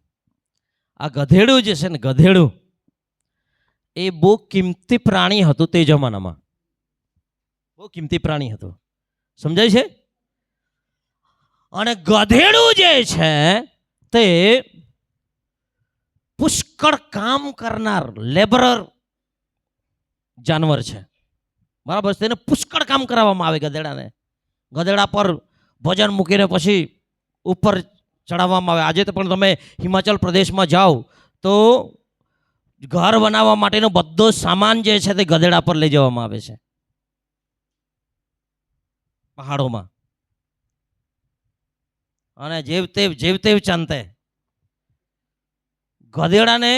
આ ગધેડું જે છે ને, ગધેડું એ બહુ કિંમતી પ્રાણી હતું તે જમાનામાં. બહુ કિંમતી પ્રાણી હતું. સમજાય છે? અને ગધેડું જે છે તે પુષ્કળ કામ કરનાર લેબરર જાનવર છે. બરાબર? તેને પુષ્કળ કામ કરાવવામાં આવે ગધેડાને. ગધેડા પર ભોજન મૂકીને પછી ઉપર ચડાવવામાં આવે. આજે તો પણ તમે હિમાચલ પ્રદેશમાં જાઓ તો ઘર બનાવવા માટેનો બધો સામાન જે છે તે ગધેડા પર લઈ જવામાં આવે છે પહાડોમાં. અને જેવ ચાંતે ગધેડાને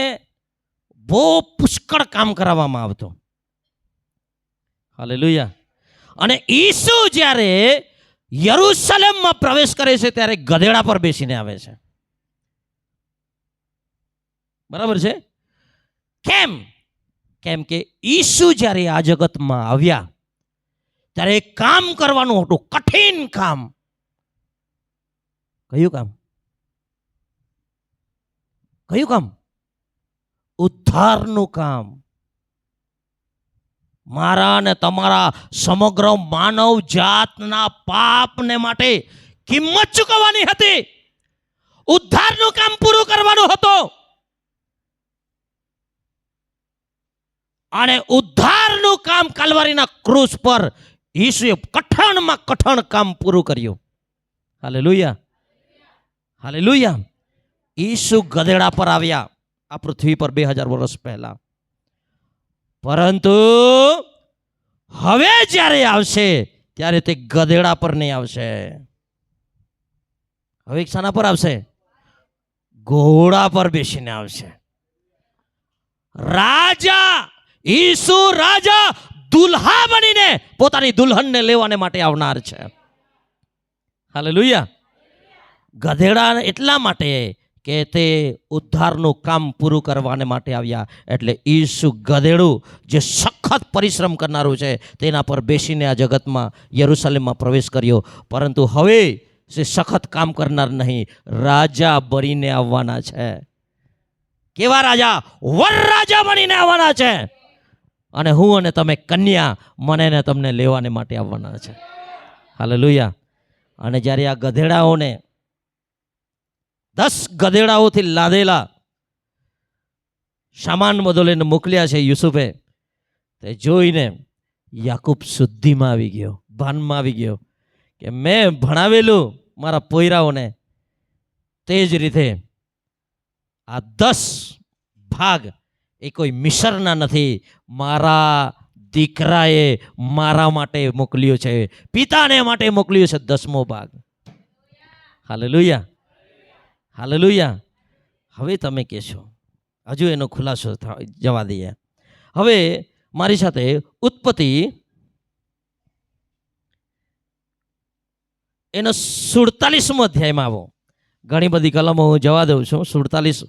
બહુ પુષ્કળ કામ કરાવવામાં આવતું. હાલેલુયા. અને ઈસુ જ્યારે યરુશલેમમાં પ્રવેશ કરે છે ત્યારે ગધેડા પર બેસીને આવે છે. બરાબર છે? કેમ? કેમ કે ઈસુ જ્યારે આ જગતમાં આવ્યા ત્યારે એક કામ કરવાનું હતું, કઠિન કામ. કયું કામ? કયું કામ? ઉદ્ધારનું કામ. મારા ને તમારા સમગ્ર માનવ જાતના પાપને માટે કિંમત ચૂકવવાની હતી. ઉદ્ધારનું કામ પૂરું કરવાનું હતું. અને ઉદ્ધારનું કામ કાલ્વરીના ક્રૂસ પર ઈસુએ કઠણમાં કઠણ કામ પૂરું કર્યું. હાલેલુયા. હાલેલુયા. ઈસુ ગધેડા પર આવ્યા આ પૃથ્વી પર 2000 વર્ષ પહેલા. પરંતુ હવે જ્યારે આવશે ત્યારે તે ગધેડા પર નહીં આવશે. હવે શાના પર આવશે? ઘોડા પર બેસીને આવશે. રાજા ઈસુ રાજા દુલ્હા બનીને પોતાની દુલ્હનને લેવાને માટે આવનાર છે. હાલેલુયા. ગધેડા એટલા માટે કે તે ઉદ્ધારનું કામ પૂરું કરવાને માટે આવ્યા. એટલે ઈસુ ગધેડું જે સખત પરિશ્રમ કરનારું છે તેના પર બેસીને આ જગતમાં યરુશલેમમાં પ્રવેશ કર્યો. પરંતુ હવે જે સખત કામ કરનાર નહીં, રાજા બનીને આવવાના છે. કેવા રાજા? વર રાજા બનીને આવવાના છે. અને હું અને તમે કન્યા મને ને તમને લેવાને માટે આવવાના છે. હાલેલુયા. અને જ્યારે આ ગધેડાઓને 10 ગધેડાઓથી લાદેલા સામાન બધો લઈને મોકલ્યા છે યુસુફે, તે જોઈને યાકૂબ શુદ્ધિમાં આવી ગયો, ભાનમાં આવી ગયો કે મેં ભણાવેલું મારા પોયરાઓને તે જ રીતે આ 10 ભાગ એ કોઈ મિસરના નથી, મારા દીકરાએ મારા માટે મોકલ્યો છે, પિતાને માટે મોકલ્યો છે 10મો ભાગ. Hallelujah, hallelujah. હવે તમે કહેશો, હજુ એનો ખુલાસો જવા દઈએ. હવે મારી સાથે ઉત્પત્તિ એનો 47મો અધ્યાયમાં આવો. ઘણી બધી કલમો હું જવા દઉં છું. 47,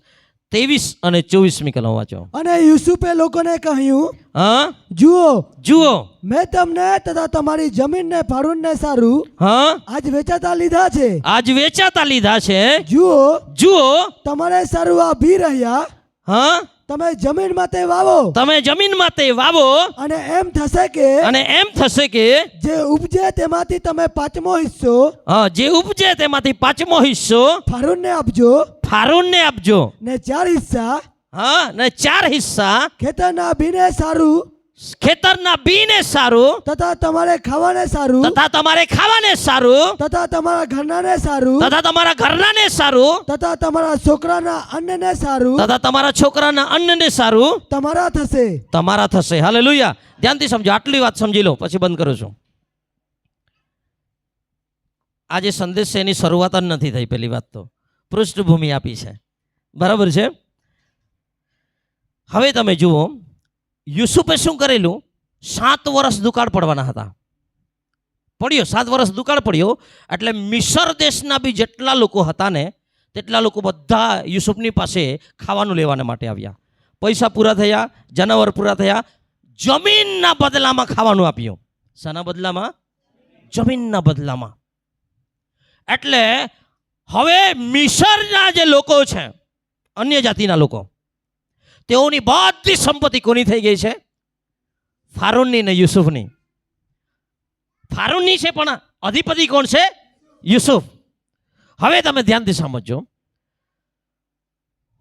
23 અને 24મી કલમ વાંચો. અને યુસુફે લોકોને કહ્યું, હા, જુઓ મેં તમને તથા તમારી જમીનને ફારૂનને સારું હા, આજ વેચાતા લીધા છે. આજ વેચાતા લીધા છે. જુઓ તમારે સારું આ ભી રહ્યા. હા, તમે જમીનમાં તે વાવો, તમે જમીનમાં તે વાવો, અને એમ થશે કે જે ઉપજે તેમાંથી તમે 5મો હિસ્સો, હા, જે ઉપજે તેમાંથી 5મો હિસ્સો ફારૂનને આપજો, ને 4 હિસ્સા, હા, ને 4 હિસ્સા ખેતરના બીને સારું, તથા તમારે ખાવાને સારું, તથા તમારા ઘરનાને સારું, તથા તમારા છોકરાના અન્નને સારું, તમારા થશે. હાલેલુયા. ધ્યાનથી સમજો, આટલી વાત સમજી લો પછી બંધ કરું છું. આજે સંદેશ છે એની શરૂઆત જ નથી થઈ. પહેલી વાત તો પૃષ્ઠભૂમિ આપી છે, બરાબર છે. હવે તમે જુઓ, યુસુફે શું કરેલું? 7 વર્ષ દુકાળ પડવાના હતા. 7 વર્ષ દુકાળ પડ્યો એટલે મિસર દેશના બી જેટલા લોકો હતા ને તેટલા લોકો બધા યુસુફની પાસે ખાવાનું લેવાને માટે આવ્યા. પૈસા પૂરા થયા, જનાવર પૂરા થયા, જમીનના બદલામાં ખાવાનું આપ્યું. શાના બદલામાં? જમીનના બદલામાં. એટલે હવે મિસરના જે લોકો છે, અન્ય જાતિના લોકો, તેઓની બધી સંપત્તિ કોની થઈ ગઈ છે? ફારૂનની ને યુસુફની. ફારૂનની છે પણ અધિપતિ કોણ છે? યુસુફ. હવે તમે ધ્યાનથી સમજો,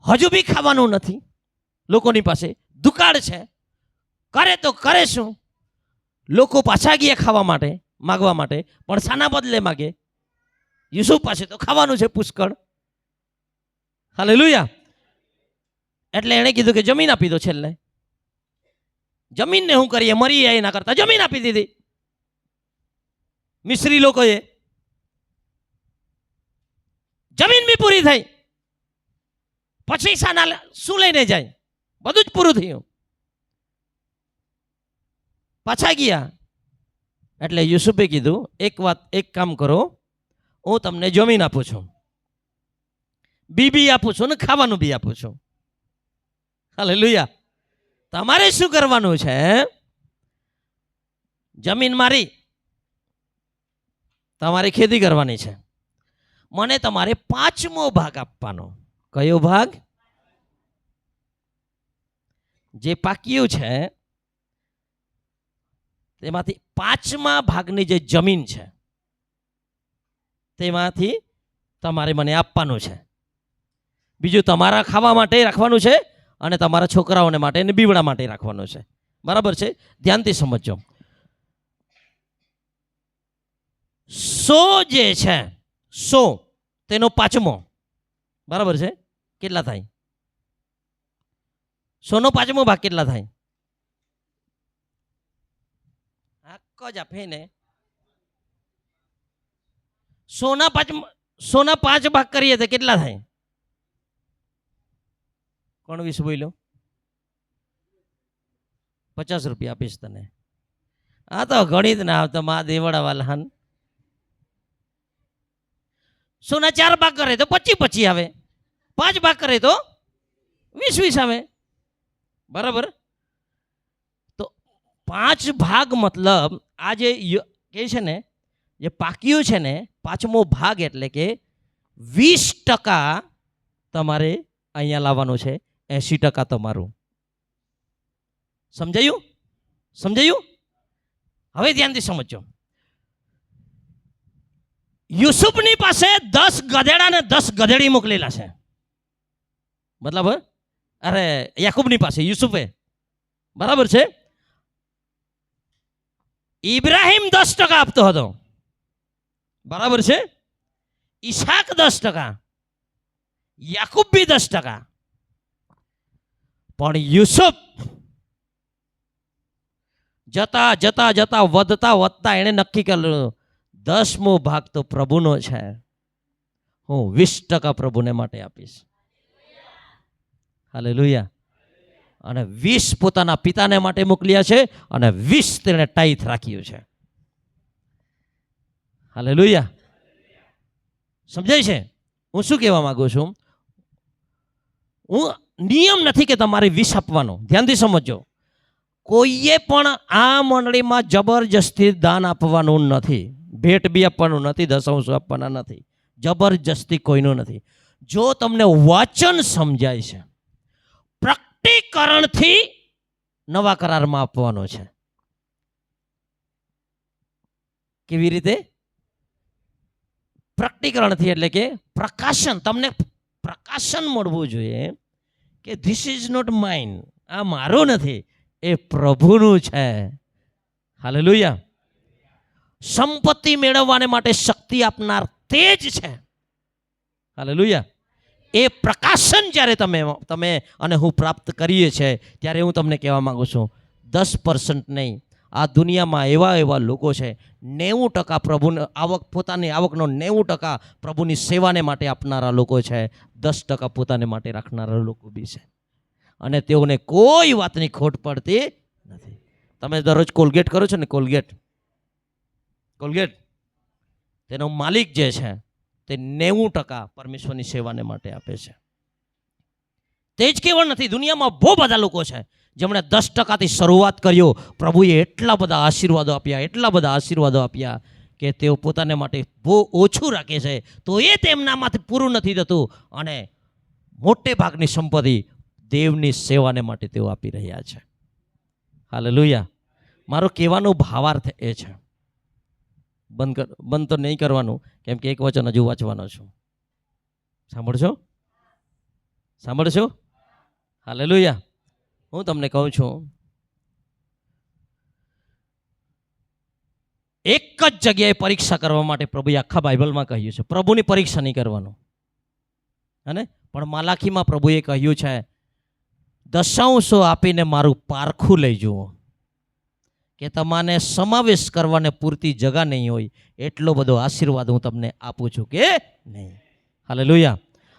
હજુ બી ખાવાનું નથી લોકોની પાસે, દુકાળ છે. કરે તો કરે શું? લોકો પાછા ગયા ખાવા માટે, માગવા માટે, પણ શાના બદલે માગે? યુસુફ પાસે તો ખાવાનું છે પુષ્કળ. હાલેલુયા. એટલે એણે કીધું કે જમીન આપી દો. છેલ્લે જમીનને શું કરીએ, મરી જાય એના કરતા જમીન આપી દીધી મિસ્રી લોકોએ. જમીન બી પૂરી થઈ, પછી શું લઈને જાય? બધું જ પૂરું થયું. પાછા ગયા એટલે યુસુફે કીધું, એક કામ કરો, હું તમને જમીન આપું છું, બી આપું છું ને ખાવાનું બી આપું છું. હાલેલુયા. તમારે શું કરવાનું છે? જમીન મારી, તમારે ખેતી કરવાની છે. મને તમારે 5મો ભાગ આપવાનો. કયો ભાગ? જે પાક્યું છે તેમાંથી 5મા ભાગની જે જમીન છે તેમાંથી તમારે મને આપવાનું છે. બીજું તમારા ખાવા માટે રાખવાનું છે અને તમારા છોકરાઓને માટે અને બીવડા માટે રાખવાનું છે. બરાબર છે? ધ્યાનથી સમજો. 100 જે છે, 100 તેનો 5મો, બરાબર છે? કેટલા થાય? 100નો 5મો ભાગ કેટલા થાય? હક જ આપે ને. 100ના 5 ભાગ કરીએ તો કેટલા થાય? કોણ વિશે બોલ્યો? 50 રૂપિયા આપીશ તને. આ તો ગણિત ના આવતા મા દેવડા વાલા. 100ના 4 ભાગ કરે તો 25 આવે, 5 ભાગ કરે તો 20 આવે. બરાબર? તો 5 ભાગ મતલબ આ જે કે છે ને, જે પાક્યું છે ને, 5મો ભાગ એટલે કે 20% તમારે અહીંયા લાવવાનું છે, 80% તમારું. સમજાયું? હવે ધ્યાનથી સમજો. યુસુફની પાસે 10 ગધેડા ને 10 ગધેડી મોકલેલા છે. મતલબ અરે યાકૂબની પાસે યુસુફે, બરાબર છે. ઇબ્રાહિમ 10% આપતો હતો, બરાબર છે. ઈસાક 10%, યાકૂબ બી 10%. પણ યુસુફ જતા જતા જતા વધતા વધતા એણે નક્કી કરેલું 10મો ભાગ તો પ્રભુનો છે, હું 20% પ્રભુને માટે આપીશ. હાલેલુયા. અને 20 પોતાના પિતાને માટે મોકલ્યા છે અને 20 તેણે ટાઈથ રાખ્યું છે. હાલેલુયા. સમજાય છે હું શું કહેવા માંગુ છું? હું નિયમ નથી કે તમારે 20 આપવાનો, ધ્યાનથી સમજો. કોઈએ પણ આ મંડળીમાં જબરજસ્તી દાન આપવાનું નથી, ભેટ બી આપવાનું નથી, દશાંશ આપવાના નથી, જબરજસ્તી કોઈનું નથી. જો તમને વચન સમજાય છે, પ્રકટીકરણથી નવા કરારમાં આપવાનો છે. કેવી રીતે? પ્રકટીકરણથી, એટલે કે પ્રકાશન, તમને પ્રકાશન મળવું જોઈએ કે ધીસ ઇઝ નોટ માઇન, આ મારું નથી, એ પ્રભુનું છે. હાલેલુયા. સંપત્તિ મેળવવાને માટે શક્તિ આપનાર તે જ છે. હાલેલુયા. એ પ્રકાશન જ્યારે તમે અને હું પ્રાપ્ત કરીએ છીએ ત્યારે હું તમને કહેવા માંગુ છું, 10% નહીં, આ દુનિયામાં એવા લોકો છે 90% પ્રભુને પોતાની આવકનો 90% પ્રભુની સેવાને માટે આપનારા લોકો છે, 10% પોતાને માટે રાખનારા લોકો બી છે. અને તેઓને કોઈ વાતની ખોટ પડતી નથી. તમે દરરોજ કોલગેટ કરો છો ને, કોલગેટ તેનો માલિક જે છે તે 90% પરમેશ્વરની સેવાને માટે આપે છે. તે જ કેવળ નથી, દુનિયામાં બહુ બધા લોકો છે જેમણે 10%થી શરૂઆત કર્યો. પ્રભુએ એટલા બધા આશીર્વાદો આપ્યા કે તેઓ પોતાને માટે બહુ ઓછું રાખે છે, તો એ તેમનામાંથી પૂરું નથી થતું અને મોટે ભાગની સંપત્તિ દેવની સેવાને માટે તેઓ આપી રહ્યા છે. હાલેલુયા. મારો કહેવાનો ભાવાર્થ એ છે, બંધ તો નહીં કરવાનું, કેમ કે એક વચન હજુ વાંચવાનો છું. સાંભળશો? હાલેલુયા. હું તમને કહું છું, એક જ જગ્યાએ પરીક્ષા કરવા માટે પ્રભુએ આખા બાઇબલમાં કહ્યું છે. પ્રભુની પરીક્ષા નહીં કરવાનું, અને પણ માલાખીમાં પ્રભુએ કહ્યું છે, દશાંશો આપીને મારું પારખું લઈ જુઓ, કે તમારે સમાવેશ કરવાને પૂરતી જગા નહીં હોય એટલો બધો આશીર્વાદ હું તમને આપું છું કે નહીં. હાલેલુયા.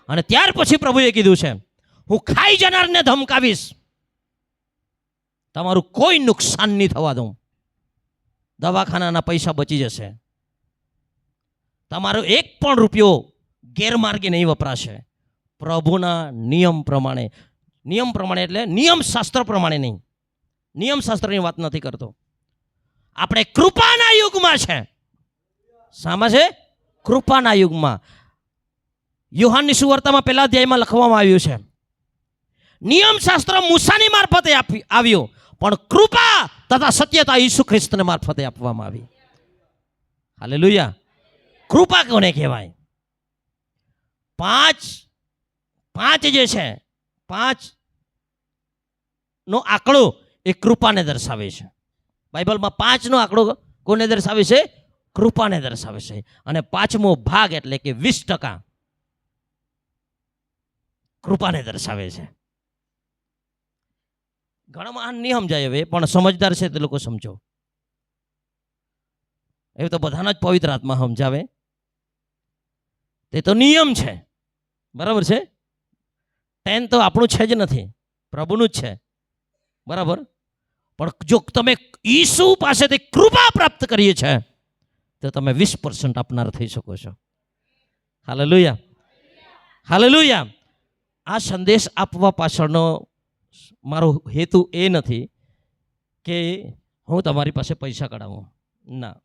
અને ત્યાર પછી પ્રભુએ કીધું છે, હું ખાઈ જનારને ધમકાવીશ, તમારું કોઈ નુકસાન નહીં થવા દઉં, દવાખાનાના પૈસા બચી જશે, તમારો 1 પણ રૂપિયો ગેરમાર્ગે નહીં વપરાશે. પ્રભુના નિયમ પ્રમાણે એટલે નિયમ શાસ્ત્ર પ્રમાણે નહીં, નિયમ શાસ્ત્રની વાત નથી કરતો. આપણે કૃપાના યુગમાં છે. શામાં છે? કૃપાના યુગમાં. યોહાનની સુવાર્તામાં 1 અધ્યાયમાં લખવામાં આવ્યું છે, નિયમ શાસ્ત્ર મૂસાની મારફતે આવ્યું, પણ કૃપા તથા સત્યતા ઈસુ ખ્રિસ્તને મારફતે આપવામાં આવી. હાલેલુયા. કૃપા કોને કહેવાય? 5 જે છે, 5નો આંકડો એ કૃપાને દર્શાવે છે. બાઇબલમાં 5નો આંકડો કોને દર્શાવે છે? કૃપાને દર્શાવે છે. અને 5મો ભાગ એટલે કે 20% કૃપાને દર્શાવે છે. ઘણા નહીં સમજાય હવે, પણ સમજદાર છે તે લોકો સમજો. એવું તો બધાના જ પવિત્ર આત્મા સમજાવે, તે તો નિયમ છે, બરાબર છે. 10 તો આપણું છે જ નથી, પ્રભુનું જ છે, બરાબર. પણ જો તમે ઈસુ પાસેથી કૃપા પ્રાપ્ત કરીએ છે તો તમે 20% આપનાર થઈ શકો છો. હાલેલુયા. હાલેલુયા. આ સંદેશ આપવા પાછળનો મારો હેતુ એ નથી કે હું તમારી પાસે પૈસા કઢાવું, ના.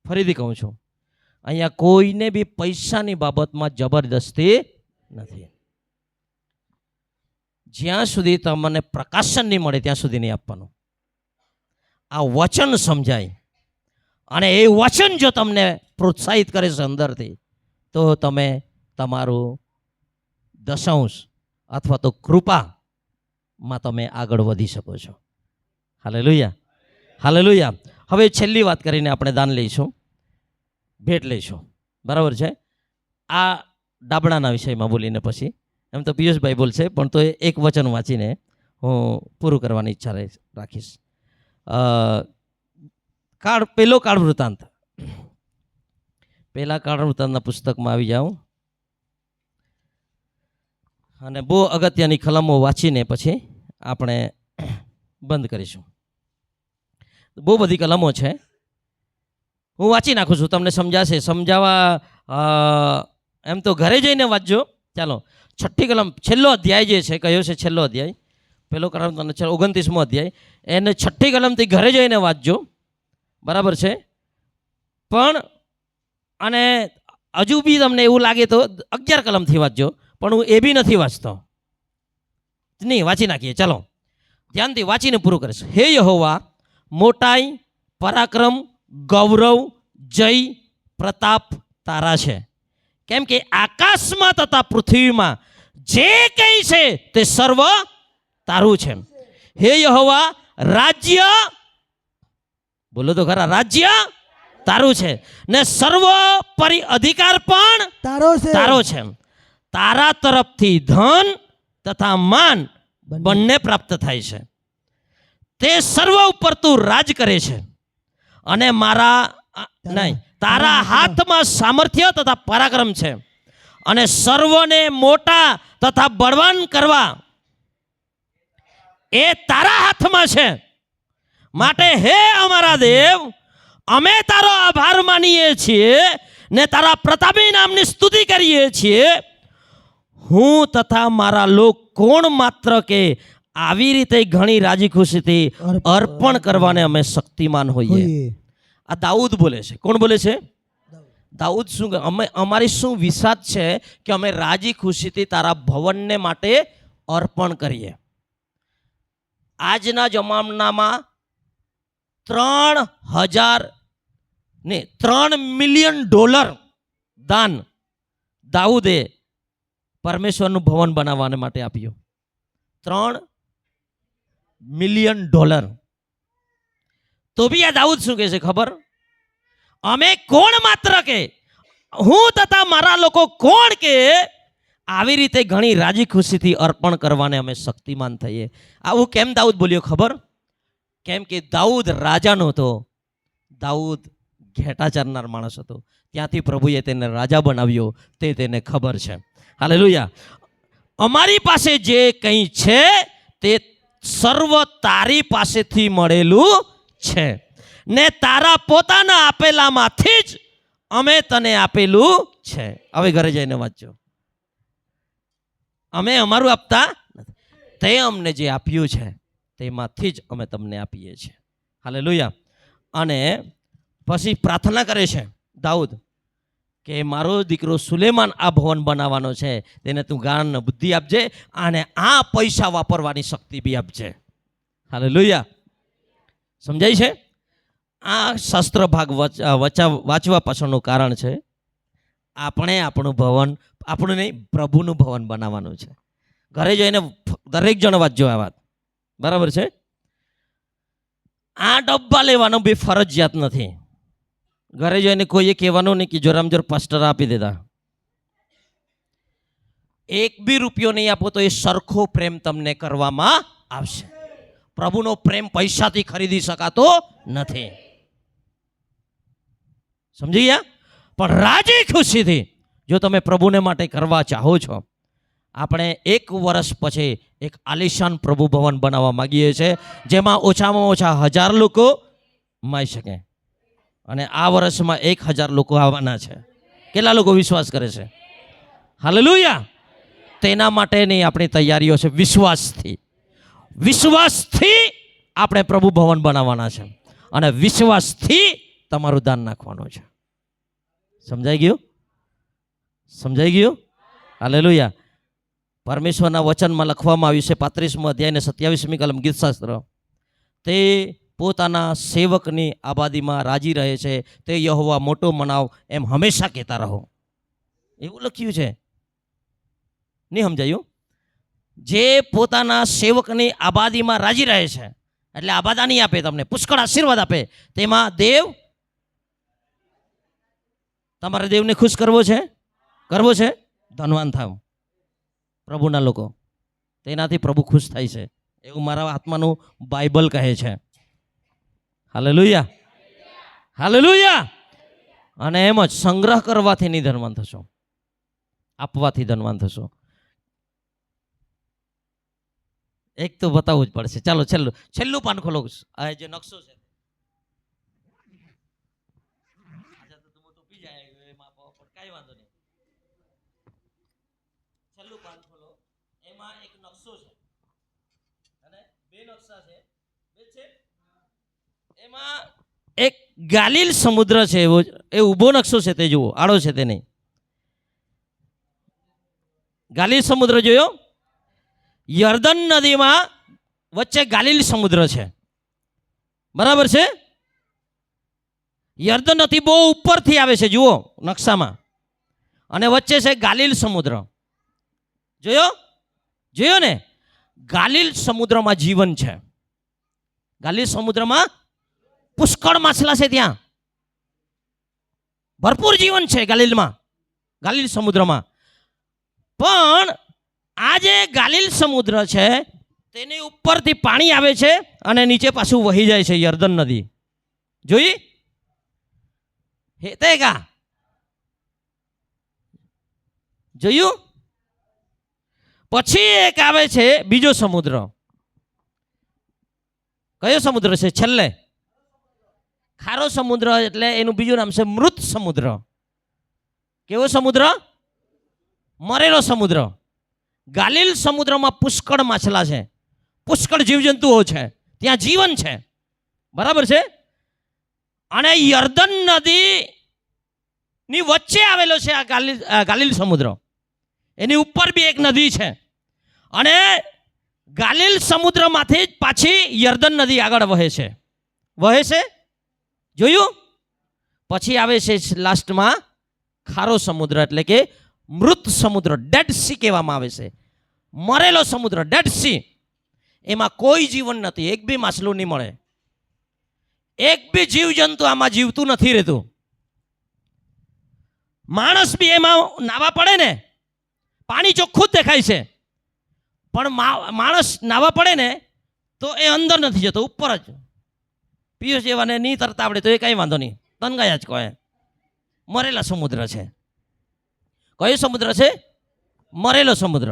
ફરીથી કહું છું, અહીંયા કોઈને બી પૈસાની બાબતમાં જબરદસ્તી નથી. જ્યાં સુધી તમને પ્રકાશન નહીં મળે ત્યાં સુધી નહીં આપવાનું. આ વચન સમજાય અને એ વચન જો તમને પ્રોત્સાહિત કરે છે અંદરથી, તો તમે તમારું દશાંશ અથવા તો કૃપામાં તમે આગળ વધી શકો છો. Hallelujah, hallelujah. હવે છેલ્લી વાત કરીને આપણે દાન લઈશું, ભેટ લઈશું. બરાબર છે. આ ડાબડાના વિષયમાં બોલીને પછી એમ તો પિયુષભાઈ બોલશે, પણ તો એક વચન વાંચીને હું પૂરું કરવાની ઈચ્છા રાખીશ. પહેલો કાળ વૃત્તાંત, પહેલા કાળ વૃત્તાંતના પુસ્તકમાં આવી જાઉં અને બહુ અગત્યની કલમો વાંચીને પછી આપણે બંધ કરીશું. બહુ બધી કલમો છે, હું વાંચી નાખું છું, તમને સમજાશે. સમજાવવા એમ તો ઘરે જઈને વાંચજો. ચાલો, 6ઠ્ઠી કલમ, છેલ્લો અધ્યાય જે છે, કયો છે છેલ્લો અધ્યાય, પહેલો કલમ 29મો અધ્યાય, એને 6ઠ્ઠી કલમથી ઘરે જઈને વાંચજો. બરાબર છે. પણ અને હજુ બી તમને એવું લાગે તો 11 કલમથી વાંચજો, પણ હું એ બી નથી વાંચતો. નહીં, વાંચી નાખીએ. ચાલો, ધ્યાનથી વાંચીને પૂરું કરીશ. હે યહોવા, મોટાઈ, પરાક્રમ, ગૌરવ, જય, પ્રતાપ તારા છે, કેમ કે આકાશમાં તથા પૃથ્વીમાં જે કંઈ છે તે સર્વ તારું છે. હે યહોવા, રાજ્ય, બોલો તો ખરા, રાજ્ય તારું છે ને સર્વોપરી અધિકાર પણ તારો છે. તારા તરફથી ધન તથા માન બંને પ્રાપ્ત થાય છે. તે સર્વ ઉપર તું રાજ કરે છે અને તારા હાથમાં સામર્થ્ય તથા પરાક્રમ છે અને સર્વને મોટા તથા બળવાન કરવા એ તારા હાથમાં છે. માટે હે અમારા દેવ, અમે તારો આભાર માનીએ છીએ ને તારા પ્રતાપી નામની સ્તુતિ કરીએ છીએ. હું તથા મારા લોક કોણ માત્ર કે આવી રીતે ઘણી રાજી ખુશીથી અર્પણ કરવાને અમે શક્તિમાન હોઈએ. આ દાઉદ બોલે છે. કોણ બોલે છે? દાઉદ. શું અમારી શું વિશ્વાસ છે કે અમે રાજી ખુશીથી તારા ભવનને માટે અર્પણ કરીએ. આજના જમાનામાં 3 મિલિયન ડોલર દાન દાઉદે પરમેશ્વરનું ભવન બનાવવા માટે આપ્યું. 3 મિલિયન ડોલર. તો બી આ દાઉદ શું કહે છે ખબર? અમે કોણ માત્ર કે, હું તથા મારા લોકો કોણ કે આવી રીતે ઘણી રાજી ખુશીથી અર્પણ કરવાને અમે શક્તિમાન થઈએ. આવું કેમ દાઉદ બોલ્યો ખબર? કેમ કે દાઉદ રાજા નહોતો, દાઉદ ઘેટા ચરનાર માણસ હતો. ત્યાંથી પ્રભુએ તેને રાજા બનાવ્યો તે તેને ખબર છે. હાલેલુયા. અમારી પાસે જે કંઈ છે તે સર્વ તારી પાસેથી મળેલું છે ને તારા પોતાના આપેલામાંથી જ અમે તને આપેલું છે. હવે ઘરે જઈને વાંચજો. અમે અમારું આપતા નથી, તે અમને જે આપ્યું છે તેમાંથી જ અમે તમને આપીએ છીએ. હાલેલુયા. અને પછી પ્રાર્થના કરે છે દાઉદ કે મારો દીકરો સુલેમાન આ ભવન બનાવવાનો છે, તેને તું જ્ઞાન બુદ્ધિ આપજે અને આ પૈસા વાપરવાની શક્તિ બી આપજે. હાલેલુયા. સમજાય છે? આ શાસ્ત્ર ભાગ વાંચવા પાછળનું કારણ છે આપણે આપણું ભવન, આપણું નહીં, પ્રભુનું ભવન બનાવવાનું છે. ઘરે જઈને દરેક જણ વાંચજો આ વાત. બરાબર છે? આ ડબ્બા લેવાનો બી ફરજિયાત નથી. ઘરે જઈને કોઈએ કહેવાનું નહીં કે જોરામજોર પાસ્ટર આપી દેતા. 1 બી રૂપિયો નહીં આપો તો એ સરખો પ્રેમ તમને કરવામાં આવશે. પ્રભુનો પ્રેમ પૈસાથી ખરીદી શકાતો નથી. સમજી ગયા? પણ રાજી ખુશીથી જો તમે પ્રભુને માટે કરવા ચાહો છો, આપણે 1 વર્ષ પછી એક આલિશાન પ્રભુ ભવન બનાવવા માંગીએ છીએ જેમાં ઓછામાં ઓછા 1000 લોકો માઈ શકે. અને આ વર્ષમાં 1000 લોકો આવવાના છે. કેટલા લોકો વિશ્વાસ કરે છે? હાલેલુયા. તેના માટેની આપણી તૈયારીઓ છે. વિશ્વાસથી આપણે પ્રભુ ભવન બનાવવાના છે અને વિશ્વાસથી તમારું દાન નાખવાનું છે. સમજાઈ ગયું? સમજાઈ ગયું? હાલેલુયા. પરમેશ્વરના વચનમાં લખવામાં આવ્યું છે 35મો અધ્યાય ને 27મી કલમ ગીતશાસ્ત્ર, તે પોતાના સેવકની આબાદીમાં રાજી રહે છે તે યહોવા મોટો મનાવ એમ હંમેશા કહેતા રહો. એવું લખ્યું છે. નહીં સમજાયું? જે પોતાના સેવકની આબાદીમાં રાજી રહે છે એટલે આબાદા નહીં આપે, તમને પુષ્કળ આશીર્વાદ આપે. તેમાં દેવ, તમારે દેવને ખુશ કરવો છે, ધનવાન થાવ પ્રભુના લોકો, તેનાથી પ્રભુ ખુશ થાય છે એવું મારા આત્માનું બાઇબલ કહે છે. Hallelujah, hallelujah. અને એમ જ સંગ્રહ કરવાથી નહીં ધનવાન થશો, આપવાથી ધનવાન થશો. એક તો બતાવવું જ પડશે. ચાલો છેલ્લું પાન ખોલો. આ જે નકશો છે કાંઈ વાંધો નહીં. છેલ્લું પાન ખોલો. એમાં એક નકશો છે અને બે નકશા છે. બે છે. એમાં એક ગાલિલ સમુદ્ર છે, એવો એ ઊભો નકશો છે તે જુઓ, આડો છે તે નહીં. ગાલિલ સમુદ્ર જોયો? યર્દન નદીમાં વચ્ચે ગાલિલ સમુદ્ર છે, બરાબર છે? યર્દન નદી બહુ ઉપરથી આવે છે, જુઓ નકશામાં, અને વચ્ચે છે ગાલિલ સમુદ્ર. જોયો ને? ગાલિલ સમુદ્રમાં જીવન છે. ગાલિલ સમુદ્રમાં પુષ્કળ માછલા છે, ત્યાં ભરપૂર જીવન છે ગાલિલ સમુદ્રમાં. પણ આ જે ગાલિલ સમુદ્ર છે તેની ઉપરથી પાણી આવે છે અને નીચે પાછું વહી જાય છે યર્દન નદી. જોઈ? તે કા જોયું? પછી એક આવે છે બીજો સમુદ્ર. કયો સમુદ્ર છે? છેલ્લે ખારો સમુદ્ર, એટલે એનું બીજું નામ છે મૃત સમુદ્ર. કેવો સમુદ્ર? મરેલો સમુદ્ર. ગાલિલ સમુદ્રમાં પુષ્કળ માછલા છે, પુષ્કળ જીવજંતુઓ છે, ત્યાં જીવન છે, બરાબર છે? અને યર્દન નદીની વચ્ચે આવેલો છે આ ગાલિલ સમુદ્ર. એની ઉપર બી એક નદી છે અને ગાલિલ સમુદ્રમાંથી જ પાછી યર્દન નદી આગળ વહે છે. જોયું? પછી આવે છે લાસ્ટમાં ખારો સમુદ્ર, એટલે કે મૃત સમુદ્ર, ડેડ સી કહેવામાં આવે છે. મરેલો સમુદ્ર, ડેડ સી. એમાં કોઈ જીવન નથી, એક બી માછલું નહીં મળે, એક બી જીવજંતુ આમાં જીવતું નથી રહેતું. માણસ બી એમાં નાવા પડે ને, પાણી ચોખ્ખું જ દેખાય છે, પણ માણસ નાવા પડે ને તો એ અંદર નથી જતો, ઉપર જ. પિયુષ જેવાને નહીં તરતા આવડે તો એ કાંઈ વાંધો નહીં, તનગાયા જ કહે. મરેલા સમુદ્ર છે. કયો સમુદ્ર છે? મરેલો સમુદ્ર.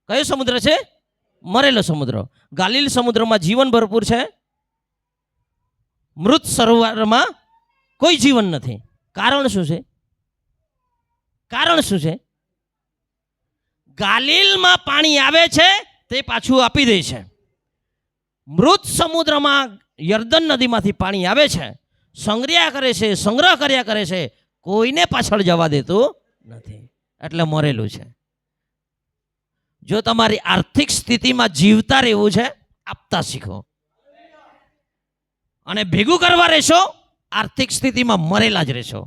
કયો સમુદ્ર છે? મરેલો સમુદ્ર. ગાલિલ સમુદ્રમાં જીવન ભરપૂર છે, મૃત સરોવરમાં કોઈ જીવન નથી. કારણ શું છે? ગાલિલમાં પાણી આવે છે તે પાછું આપી દે છે. મૃત સમુદ્રમાં યર્દન નદીમાંથી પાણી આવે છે, સંગ્રહ કર્યા કરે છે, કોઈને પાછળ જવા દેતું નથી, એટલે મરેલું છે. જો તમારી આર્થિક સ્થિતિમાં જીવતા રહેવું છે, આપતા શીખો, અને ભેગું કરવા રહેશો, આર્થિક સ્થિતિમાં મરેલા જ રહેશો.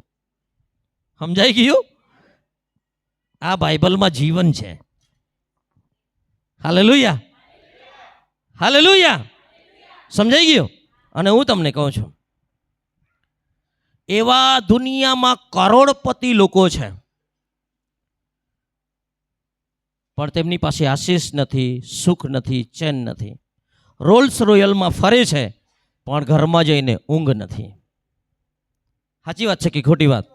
સમજાઈ ગયું? આ બાઇબલમાં જીવન છે. Hallelujah, hallelujah. સમજાઈ ગયું? અને હું તમને કહું છું, એવા દુનિયામાં કરોડપતિ લોકો છે, પણ તેમની પાસે આશીષ નથી, સુખ નથી, ચેન નથી. રોલ્સ રોયલમાં ફરે છે પણ ઘરમાં જઈને ઊંઘ નથી. સાચી વાત છે કે ખોટી વાત?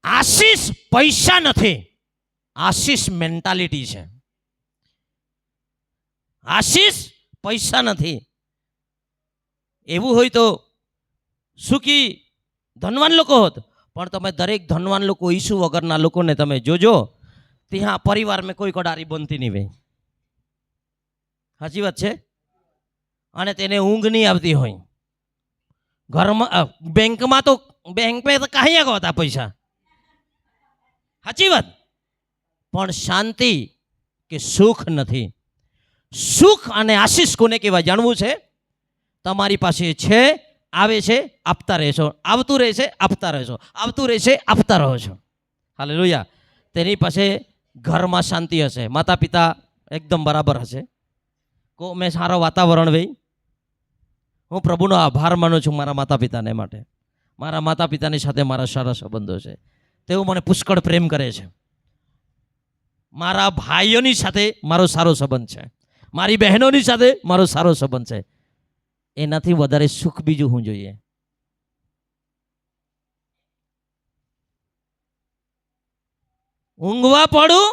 આશીષ પૈસા નથી, આશીષ મેન્ટાલિટી છે. આશીષ પૈસા નથી. એવું હોય તો સુખી ધનવાન લોકો હોત, પણ તમે દરેક ધનવાન લોકો, ઈસુ વગરના લોકોને તમે જોજો, ત્યાં પરિવારમાં કોઈ કડારી બનતી નહીં ભાઈ. સાચી વાત છે? અને તેને ઊંઘ નહીં આવતી હોય. ઘરમાં, બેંકમાં તો કાંઈ હોતા પૈસા. સાચી વાત? પણ શાંતિ કે સુખ નથી. સુખ અને આશીષ કોને કહેવાય જાણવું છે? તમારી પાસે છે, આવે છે, આપતા રહેશો, આવતું રહેશે, આપતા રહેશો, આવતું રહેશે, આપતા રહો છો. હાલેલુયા. તેની પાસે ઘરમાં શાંતિ હશે, માતા પિતા એકદમ બરાબર હશે, મેં સારો વાતાવરણ ભાઈ. હું પ્રભુનો આભાર માનું છું મારા માતા પિતાને માટે. મારા માતા પિતાની સાથે મારા સારા સંબંધો છે, તેઓ મને પુષ્કળ પ્રેમ કરે છે. મારા ભાઈઓની સાથે મારો સારો સંબંધ છે, મારી બહેનોની સાથે મારો સારો સંબંધ છે. એનાથી વધારે સુખ બીજું શું જોઈએ? ઊંઘવા પડું,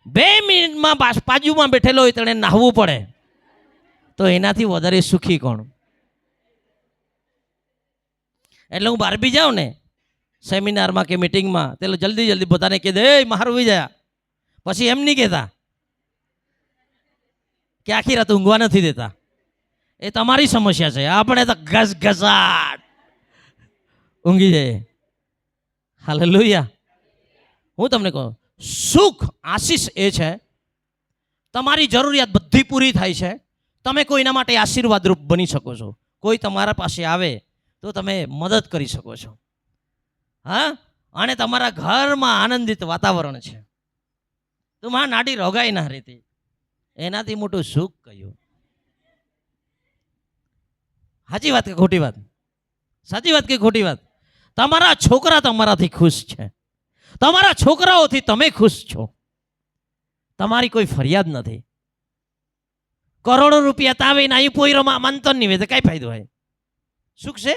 2 મિનિટમાં બાજુમાં બેઠેલો હોય તેણે નાહવું પડે, તો એનાથી વધારે સુખી કોણ? એટલે હું બહાર બી જાઉં ને સેમિનારમાં કે મિટિંગમાં, તે જલ્દી બધાને કહી દે મારું બી જાય. પછી એમ નહીં કહેતા કે આખી રાત ઊંઘવા નથી દેતા. એ તમારી સમસ્યા છે. આપણે તો ઘસઘસાટ ઊંઘી જાય. હાલેલુયા. હું તમને કહું, સુખ આશીષ એ છે, તમારી જરૂરિયાત બધી પૂરી થાય છે. તમે કોઈના માટે આશીર્વાદરૂપ બની શકો છો. કોઈ તમારા પાસે આવે તો તમે મદદ કરી શકો છો. હા, અને તમારા ઘરમાં આનંદિત વાતાવરણ છે, તમારા નાડી રોગાઈ ના રહેતી, એનાથી મોટું સુખ કયું? સાચી વાત કે ખોટી વાત? સાચી વાત કે ખોટી વાત? તમારા છોકરા તમારાથી ખુશ છે, તમારા છોકરાઓથી તમે ખુશ છો, તમારી કોઈ ફરિયાદ નથી. કરોડો રૂપિયા તાવે ના એ પોઈરોમાં મંતન નહીં હોય, કઈ ફાયદો હોય? સુખ છે?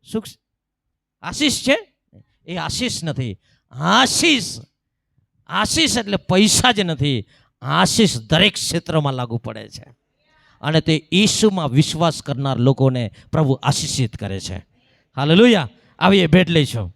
સુખ આશીષ છે? એ આશીષ નથી. આશીષ એટલે પૈસા જ નથી. આશીષ દરેક ક્ષેત્રમાં લાગુ પડે છે, અને તે ઈસુમાં વિશ્વાસ કરનાર લોકોને પ્રભુ આશીષિત કરે છે. હાલેલુયા. આવીએ ભેટ લઈશું.